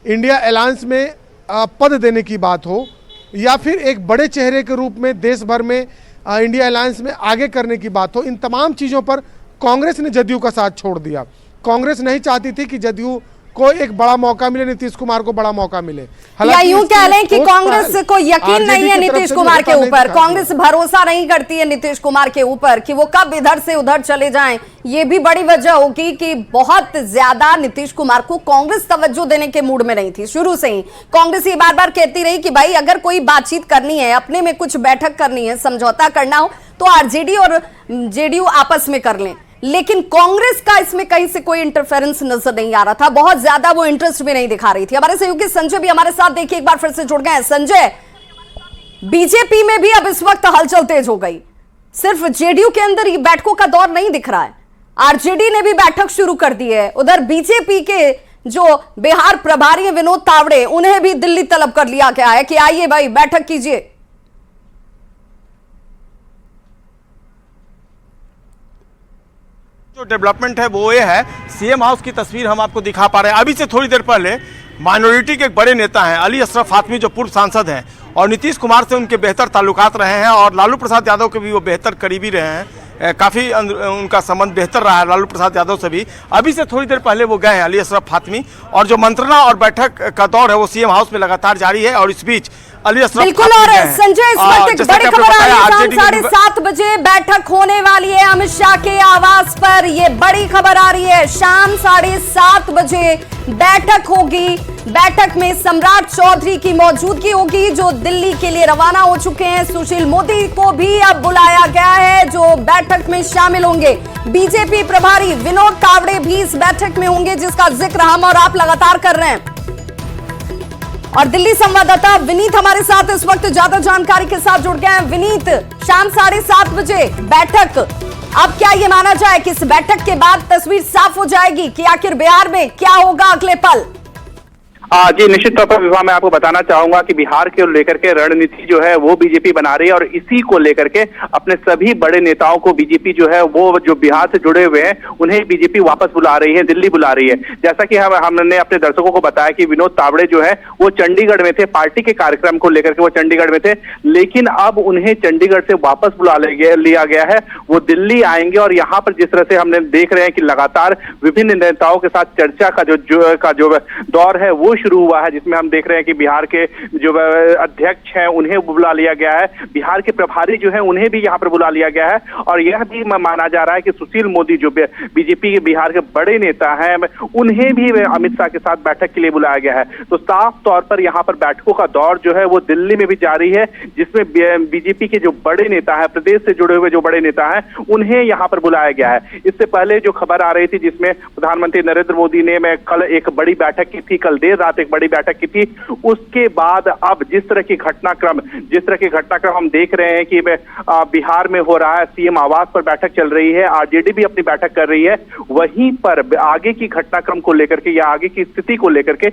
इंडिया अलायंस में पद देने की बात हो, या फिर एक बड़े चेहरे के रूप में देश भर में इंडिया अलायंस में आगे करने की बात हो, इन तमाम चीज़ों पर कांग्रेस ने जदयू का साथ छोड़ दिया। कांग्रेस नहीं चाहती थी कि जदयू को एक बड़ा मौका मिले, नीतीश कुमार को बड़ा मौका मिले। या यूं कह लें कि कांग्रेस को यकीन नहीं है नीतीश कुमार के ऊपर, कांग्रेस भरोसा नहीं करती है नीतीश कुमार के ऊपर कि वो कब इधर से उधर चले जाएं। ये भी बड़ी वजह होगी कि बहुत ज्यादा नीतीश कुमार को कांग्रेस तवज्जो देने के मूड में नहीं थी शुरू से ही। कांग्रेस ये बार बार कहती रही कि भाई अगर कोई बातचीत करनी है, अपने में कुछ बैठक करनी है, समझौता करना हो तो आरजेडी और जेडीयू आपस में कर लें। लेकिन कांग्रेस का इसमें कहीं से कोई इंटरफेरेंस नजर नहीं आ रहा था, बहुत ज्यादा वो इंटरेस्ट भी नहीं दिखा रही थी। हमारे सहयोगी संजय भी हमारे साथ देखिए एक बार फिर से जुड़ गए हैं। संजय, बीजेपी में भी अब इस वक्त हलचल तेज हो गई, सिर्फ जेडीयू के अंदर ये बैठकों का दौर नहीं दिख रहा है, आरजेडी ने भी बैठक शुरू कर दी है। उधर बीजेपी के जो बिहार प्रभारी हैं विनोद तावड़े, उन्हें भी दिल्ली तलब कर लिया गया है कि आइए भाई बैठक कीजिए। जो डेवलपमेंट है वो ये है, सीएम हाउस की तस्वीर हम आपको दिखा पा रहे हैं। अभी से थोड़ी देर पहले माइनॉरिटी के एक बड़े नेता हैं अली अशरफ फातमी, जो पूर्व सांसद हैं और नीतीश कुमार से उनके बेहतर ताल्लुकात रहे हैं और लालू प्रसाद यादव के भी वो बेहतर करीबी रहे हैं, काफ़ी उनका संबंध बेहतर रहा है लालू प्रसाद यादव से भी। अभी से थोड़ी देर पहले वो गए हैं अली अशरफ फातमी, और जो मंत्रणा और बैठक का दौर है वो सीएम हाउस में लगातार जारी है। और इस बीच अली अशरफ बिल्कुल, और संजय इस वक्त एक बड़ी खबर आ रही है, शाम 7:30 बजे बैठक होने वाली है अमित शाह के आवास पर। ये बड़ी खबर आ रही है, शाम 7:30 बजे बैठक होगी। बैठक में सम्राट चौधरी की मौजूदगी होगी जो दिल्ली के लिए रवाना हो चुके हैं। सुशील मोदी को भी अब बुलाया गया है जो बैठक में शामिल होंगे। बीजेपी प्रभारी विनोद तावड़े भी इस बैठक में होंगे जिसका जिक्र हम और आप लगातार कर रहे हैं। और दिल्ली संवाददाता विनीत हमारे साथ इस वक्त ज्यादा जानकारी के साथ जुड़ गए हैं। विनीत, शाम 7:30 बजे बैठक, अब क्या ये माना जाए कि इस बैठक के बाद तस्वीर साफ हो जाएगी कि आखिर बिहार में क्या होगा अगले पल? जी निश्चित तौर पर विभा, मैं आपको बताना चाहूंगा कि बिहार के लेकर के रणनीति जो है वो बीजेपी बना रही है और इसी को लेकर के अपने सभी बड़े नेताओं को बीजेपी जो है वो जो बिहार से जुड़े हुए हैं उन्हें बीजेपी वापस बुला रही है, दिल्ली बुला रही है। जैसा कि हमने अपने दर्शकों को बताया कि विनोद तावड़े जो है वो चंडीगढ़ में थे, पार्टी के कार्यक्रम को लेकर के वो चंडीगढ़ में थे, लेकिन अब उन्हें चंडीगढ़ से वापस बुला लिया गया है। वो दिल्ली आएंगे और यहाँ पर जिस तरह से हमने देख रहे हैं कि लगातार विभिन्न नेताओं के साथ चर्चा का जो दौर है वो शुरू हुआ है, जिसमें हम देख रहे हैं कि बिहार के जो अध्यक्ष हैं उन्हें बुला लिया गया है, बिहार के प्रभारी जो हैं उन्हें भी यहाँ पर बुला लिया गया है और यह भी माना जा रहा है कि सुशील मोदी जो बीजेपी के बिहार के बड़े नेता हैं उन्हें भी अमित शाह के साथ बैठक के लिए बुलाया गया है। तो साफ तौर पर यहाँ पर बैठकों का दौर जो है वो दिल्ली में भी जारी है, जिसमें बीजेपी के जो बड़े नेता हैं, प्रदेश से जुड़े हुए जो बड़े नेता हैं उन्हें यहाँ पर बुलाया गया है। इससे पहले जो खबर आ रही थी जिसमें प्रधानमंत्री नरेंद्र मोदी ने कल एक बड़ी बैठक की थी, कल देर रात एक बड़ी बैठक की थी, उसके बाद अब जिस तरह के घटनाक्रम हम देख रहे हैं कि बिहार में हो रहा है, सीएम आवास पर बैठक चल रही है, आरजेडी भी अपनी बैठक कर रही है, वहीं पर आगे की घटनाक्रम को लेकर के या आगे की स्थिति को लेकर के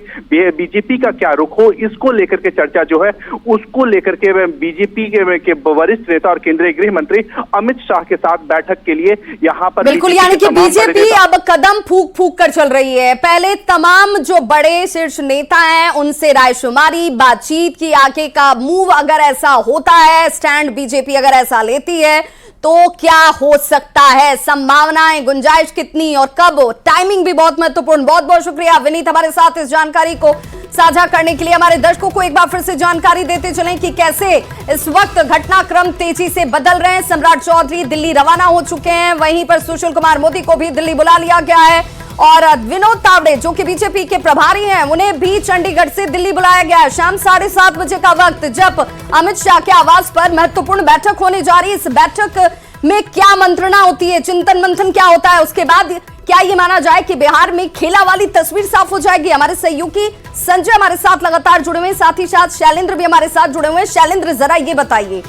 बीजेपी का क्या रुख हो, इसको लेकर के चर्चा जो है उसको लेकर के बीजेपी के वरिष्ठ नेता और केंद्रीय गृह मंत्री अमित शाह के साथ बैठक के लिए यहाँ पर बिल्कुल, यानी कि बीजेपी अब कदम फूंक फूंक कर चल रही है। पहले तमाम जो बड़े शीर्ष नेता हैं उनसे रायशुमारी, बातचीत की, आगे का मूव अगर ऐसा होता है, स्टैंड बीजेपी अगर ऐसा लेती है तो क्या हो सकता है, संभावनाएं, गुंजाइश कितनी और कब, टाइमिंग भी बहुत महत्वपूर्ण। बहुत बहुत शुक्रिया विनीत हमारे साथ इस जानकारी को साझा करने के लिए। हमारे दर्शकों को एक बार फिर से जानकारी देते चलें कि कैसे इस वक्त घटनाक्रम तेजी से बदल रहे हैं। सम्राट चौधरी दिल्ली रवाना हो चुके हैं, वहीं पर सुशील कुमार मोदी को भी दिल्ली बुला लिया गया है और विनोद तावड़े जो कि बीजेपी के प्रभारी हैं, उन्हें भी चंडीगढ़ से दिल्ली बुलाया गया है। शाम 7:30 बजे का वक्त जब अमित शाह के आवास पर महत्वपूर्ण बैठक होने जा रही है। इस बैठक में क्या मंत्रणा होती है, चिंतन मंथन क्या होता है, उसके बाद क्या ये माना जाए कि बिहार में खेला वाली तस्वीर साफ हो जाएगी। हमारे सहयोगी संजय हमारे साथ लगातार जुड़े हुए हैं, साथ ही साथ शैलेंद्र भी हमारे साथ जुड़े हुए हैं। शैलेंद्र, जरा ये बताइए,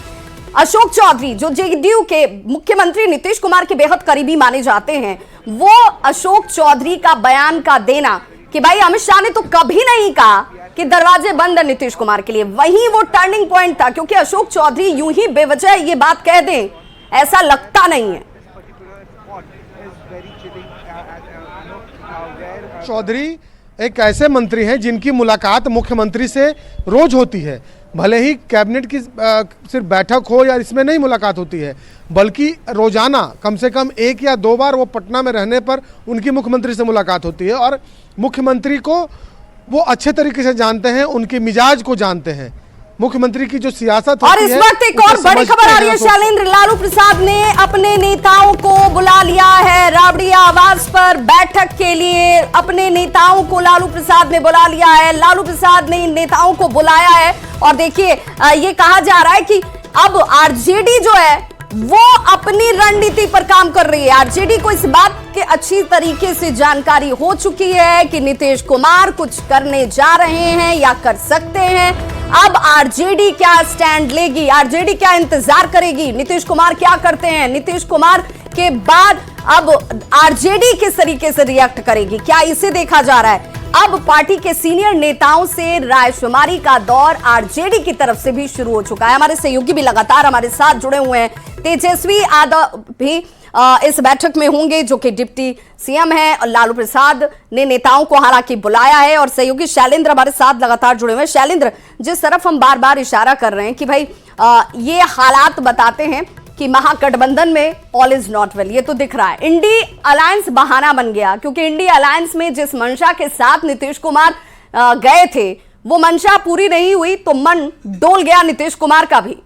अशोक चौधरी जो जेडीयू के मुख्यमंत्री नीतीश कुमार के बेहद करीबी माने जाते हैं, वो अशोक चौधरी का बयान का देना कि भाई अमित शाह ने तो कभी नहीं कहा कि दरवाजे बंद है नीतीश कुमार के लिए, वहीं वो टर्निंग पॉइंट था, क्योंकि अशोक चौधरी यूं ही बेवजह ये बात कह दें ऐसा लगता नहीं है। चौधरी एक ऐसे मंत्री हैं जिनकी मुलाकात मुख्यमंत्री से रोज होती है, भले ही कैबिनेट की सिर्फ बैठक हो या इसमें नहीं मुलाकात होती है, बल्कि रोजाना कम से कम 1 या 2 बार वो पटना में रहने पर उनकी मुख्यमंत्री से मुलाकात होती है और मुख्यमंत्री को वो अच्छे तरीके से जानते हैं, उनके मिजाज को जानते हैं, मुख्यमंत्री की जो सियासत और इस वक्त एक और बड़ी खबर आ रही है शैलेंद्र, लालू प्रसाद ने अपने नेताओं को बुला लिया है राबड़ी आवास पर बैठक के लिए। अपने नेताओं को लालू प्रसाद ने बुला लिया है, लालू प्रसाद ने इन नेताओं को बुलाया है और देखिए ये कहा जा रहा है कि अब आरजेडी जो है वो अपनी रणनीति पर काम कर रही है। आरजेडी को इस बात के अच्छी तरीके से जानकारी हो चुकी है कि नीतीश कुमार कुछ करने जा रहे हैं या कर सकते हैं। अब आरजेडी क्या स्टैंड लेगी, आरजेडी क्या इंतजार करेगी, नीतीश कुमार क्या करते हैं, नीतीश कुमार के बाद अब आरजेडी किस तरीके से रिएक्ट करेगी, क्या इसे देखा जा रहा है। अब पार्टी के सीनियर नेताओं से रायशुमारी का दौर आरजेडी की तरफ से भी शुरू हो चुका है। हमारे सहयोगी भी लगातार हमारे साथ जुड़े हुए हैं, तेजस्वी यादव भी इस बैठक में होंगे जो कि डिप्टी सीएम है, और लालू प्रसाद ने नेताओं को हालांकि बुलाया है और सहयोगी शैलेंद्र हमारे साथ लगातार जुड़े हुए हैं। शैलेंद्र, जिस तरफ हम बार बार इशारा कर रहे हैं कि भाई ये हालात बताते हैं कि महागठबंधन में ऑल इज नॉट वेल, ये तो दिख रहा है। इंडी अलायंस बहाना बन गया, क्योंकि इंडी अलायंस में जिस मंशा के साथ नीतीश कुमार गए थे वो मंशा पूरी नहीं हुई तो मन डोल गया नीतीश कुमार का भी।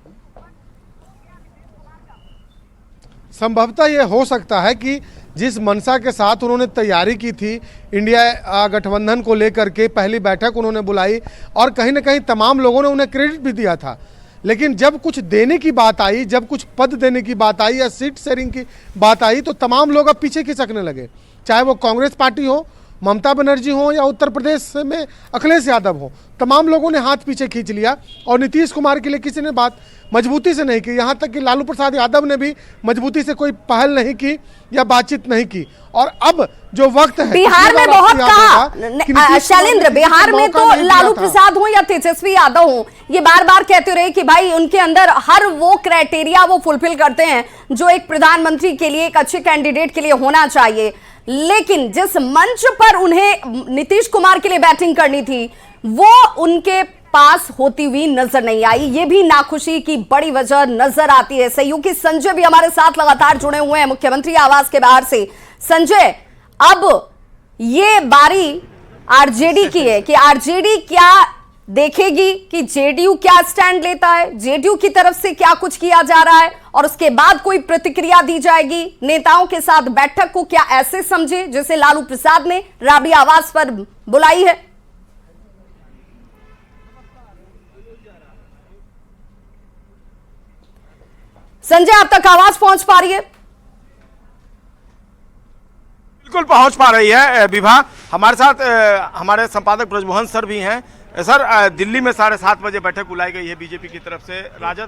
संभवतः ये हो सकता है कि जिस मनसा के साथ उन्होंने तैयारी की थी इंडिया गठबंधन को लेकर के, पहली बैठक उन्होंने बुलाई और कहीं ना कहीं तमाम लोगों ने उन्हें क्रेडिट भी दिया था, लेकिन जब कुछ देने की बात आई, जब कुछ पद देने की बात आई या सीट शेयरिंग की बात आई तो तमाम लोग अब पीछे खिसकने लगे, चाहे वो कांग्रेस पार्टी हो, ममता बनर्जी हो या उत्तर प्रदेश में अखिलेश यादव हो, तमाम लोगों ने हाथ पीछे खींच लिया और नीतीश कुमार के लिए किसी ने बात मजबूती से नहीं की। यहाँ तक कि लालू प्रसाद यादव ने भी मजबूती से कोई पहल नहीं की या बातचीत नहीं की। और अब जो वक्त है बिहार में बहुत कहा शैलेंद्र, बिहार में तो लालू प्रसाद हो या तेजस्वी यादव हो, ये बार बार कहते रहे कि भाई उनके अंदर हर वो क्राइटेरिया वो फुलफिल करते हैं जो एक प्रधानमंत्री के लिए, एक अच्छे कैंडिडेट के लिए होना चाहिए। लेकिन जिस मंच पर उन्हें नीतीश कुमार के लिए बैटिंग करनी थी वो उनके पास होती हुई नजर नहीं आई, ये भी नाखुशी की बड़ी वजह नजर आती है। सहयोगी संजय भी हमारे साथ लगातार जुड़े हुए हैं मुख्यमंत्री आवास के बाहर से। संजय, अब ये बारी आरजेडी की है कि आरजेडी क्या देखेगी कि जेडीयू क्या स्टैंड लेता है, जेडीयू की तरफ से क्या कुछ किया जा रहा है और उसके बाद कोई प्रतिक्रिया दी जाएगी। नेताओं के साथ बैठक को क्या ऐसे समझे जैसे लालू प्रसाद ने राबड़ी आवास पर बुलाई है। संजय, आप तक आवाज पहुंच पा रही है? बिल्कुल पहुंच पा रही है विभा। हमारे साथ हमारे संपादक ब्रजमोहन सर भी हैं। सर, दिल्ली में 7:30 बजे बैठक बुलाई गई है बीजेपी की तरफ से। राजद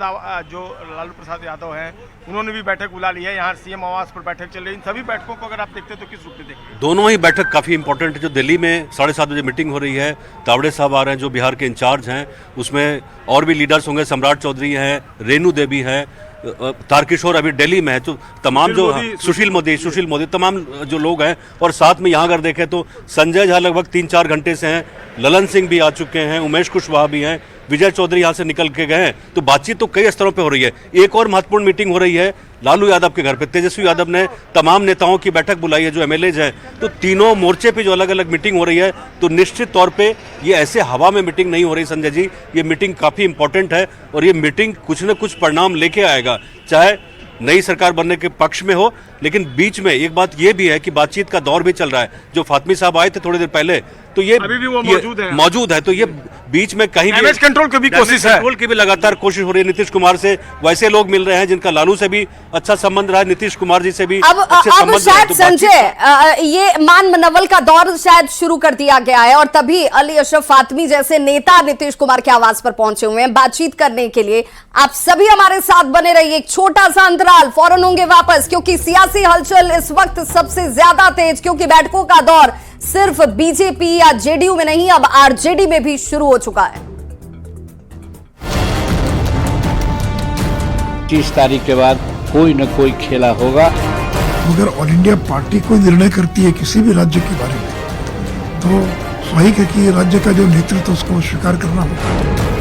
जो लालू प्रसाद यादव हैं उन्होंने भी बैठक बुला ली है। यहाँ सीएम आवास पर बैठक चल रही है। इन सभी बैठकों को अगर आप देखते हैं तो किस रूप में देखते हैं? दोनों ही बैठक काफ़ी इंपॉर्टेंट है। जो दिल्ली में 7:30 बजे मीटिंग हो रही है, तावड़े साहब आ रहे हैं जो बिहार के इंचार्ज हैं, उसमें और भी लीडर्स होंगे, सम्राट चौधरी हैं, रेणु देवी है, तारकिशोर अभी दिल्ली में है, तो तमाम जो सुशील मोदी तमाम जो लोग हैं, और साथ में यहाँ अगर देखें तो संजय झा लगभग 3-4 घंटे से हैं, ललन सिंह भी आ चुके हैं, उमेश कुशवाहा भी हैं, विजय चौधरी यहाँ से निकल के गए हैं। तो बातचीत तो कई स्तरों पे हो रही है। एक और महत्वपूर्ण मीटिंग हो रही है लालू यादव के घर पे। तेजस्वी यादव ने तमाम नेताओं की बैठक बुलाई है जो एमएलएज हैं, तो तीनों मोर्चे पे जो अलग अलग मीटिंग हो रही है, तो निश्चित तौर पे ये ऐसे हवा में मीटिंग नहीं हो रही संजय जी, ये मीटिंग काफ़ी इंपॉर्टेंट है और ये मीटिंग कुछ न कुछ परिणाम लेके आएगा। चाहे नई सरकार बनने के पक्ष में हो, लेकिन बीच में एक बात ये भी है कि बातचीत का दौर भी चल रहा है। जो फातमी साहब आए थे थोड़ी देर पहले, तो ये अभी भी वो मौजूद है, तो ये बीच में कहीं भी डैमेज कंट्रोल की भी कोशिश है, कंट्रोल की भी लगातार कोशिश हो रही है। नीतीश कुमार से वैसे लोग मिल रहे हैं जिनका लालू से भी अच्छा संबंध रहा है, नीतीश कुमार जी से भी अब शायद संजय ये मान मनवल का दौर शायद शुरू कर दिया गया है और तभी अली अशरफ फातमी जैसे नेता नीतीश कुमार के आवास पर पहुंचे हुए हैं बातचीत करने के लिए। आप सभी हमारे साथ बने रहिए, एक छोटा सा अंतराल, फौरन होंगे वापस, क्योंकि सियासी हलचल इस वक्त सबसे ज्यादा तेज, क्योंकि बैठकों का दौर सिर्फ बीजेपी या जेडीयू में नहीं, अब आरजेडी में भी शुरू हो चुका है। 30 तारीख के बाद कोई न कोई खेला होगा। अगर ऑल इंडिया पार्टी कोई निर्णय करती है किसी भी राज्य के बारे में, तो स्वाभाविक है कि राज्य का जो नेतृत्व उसको स्वीकार करना होगा।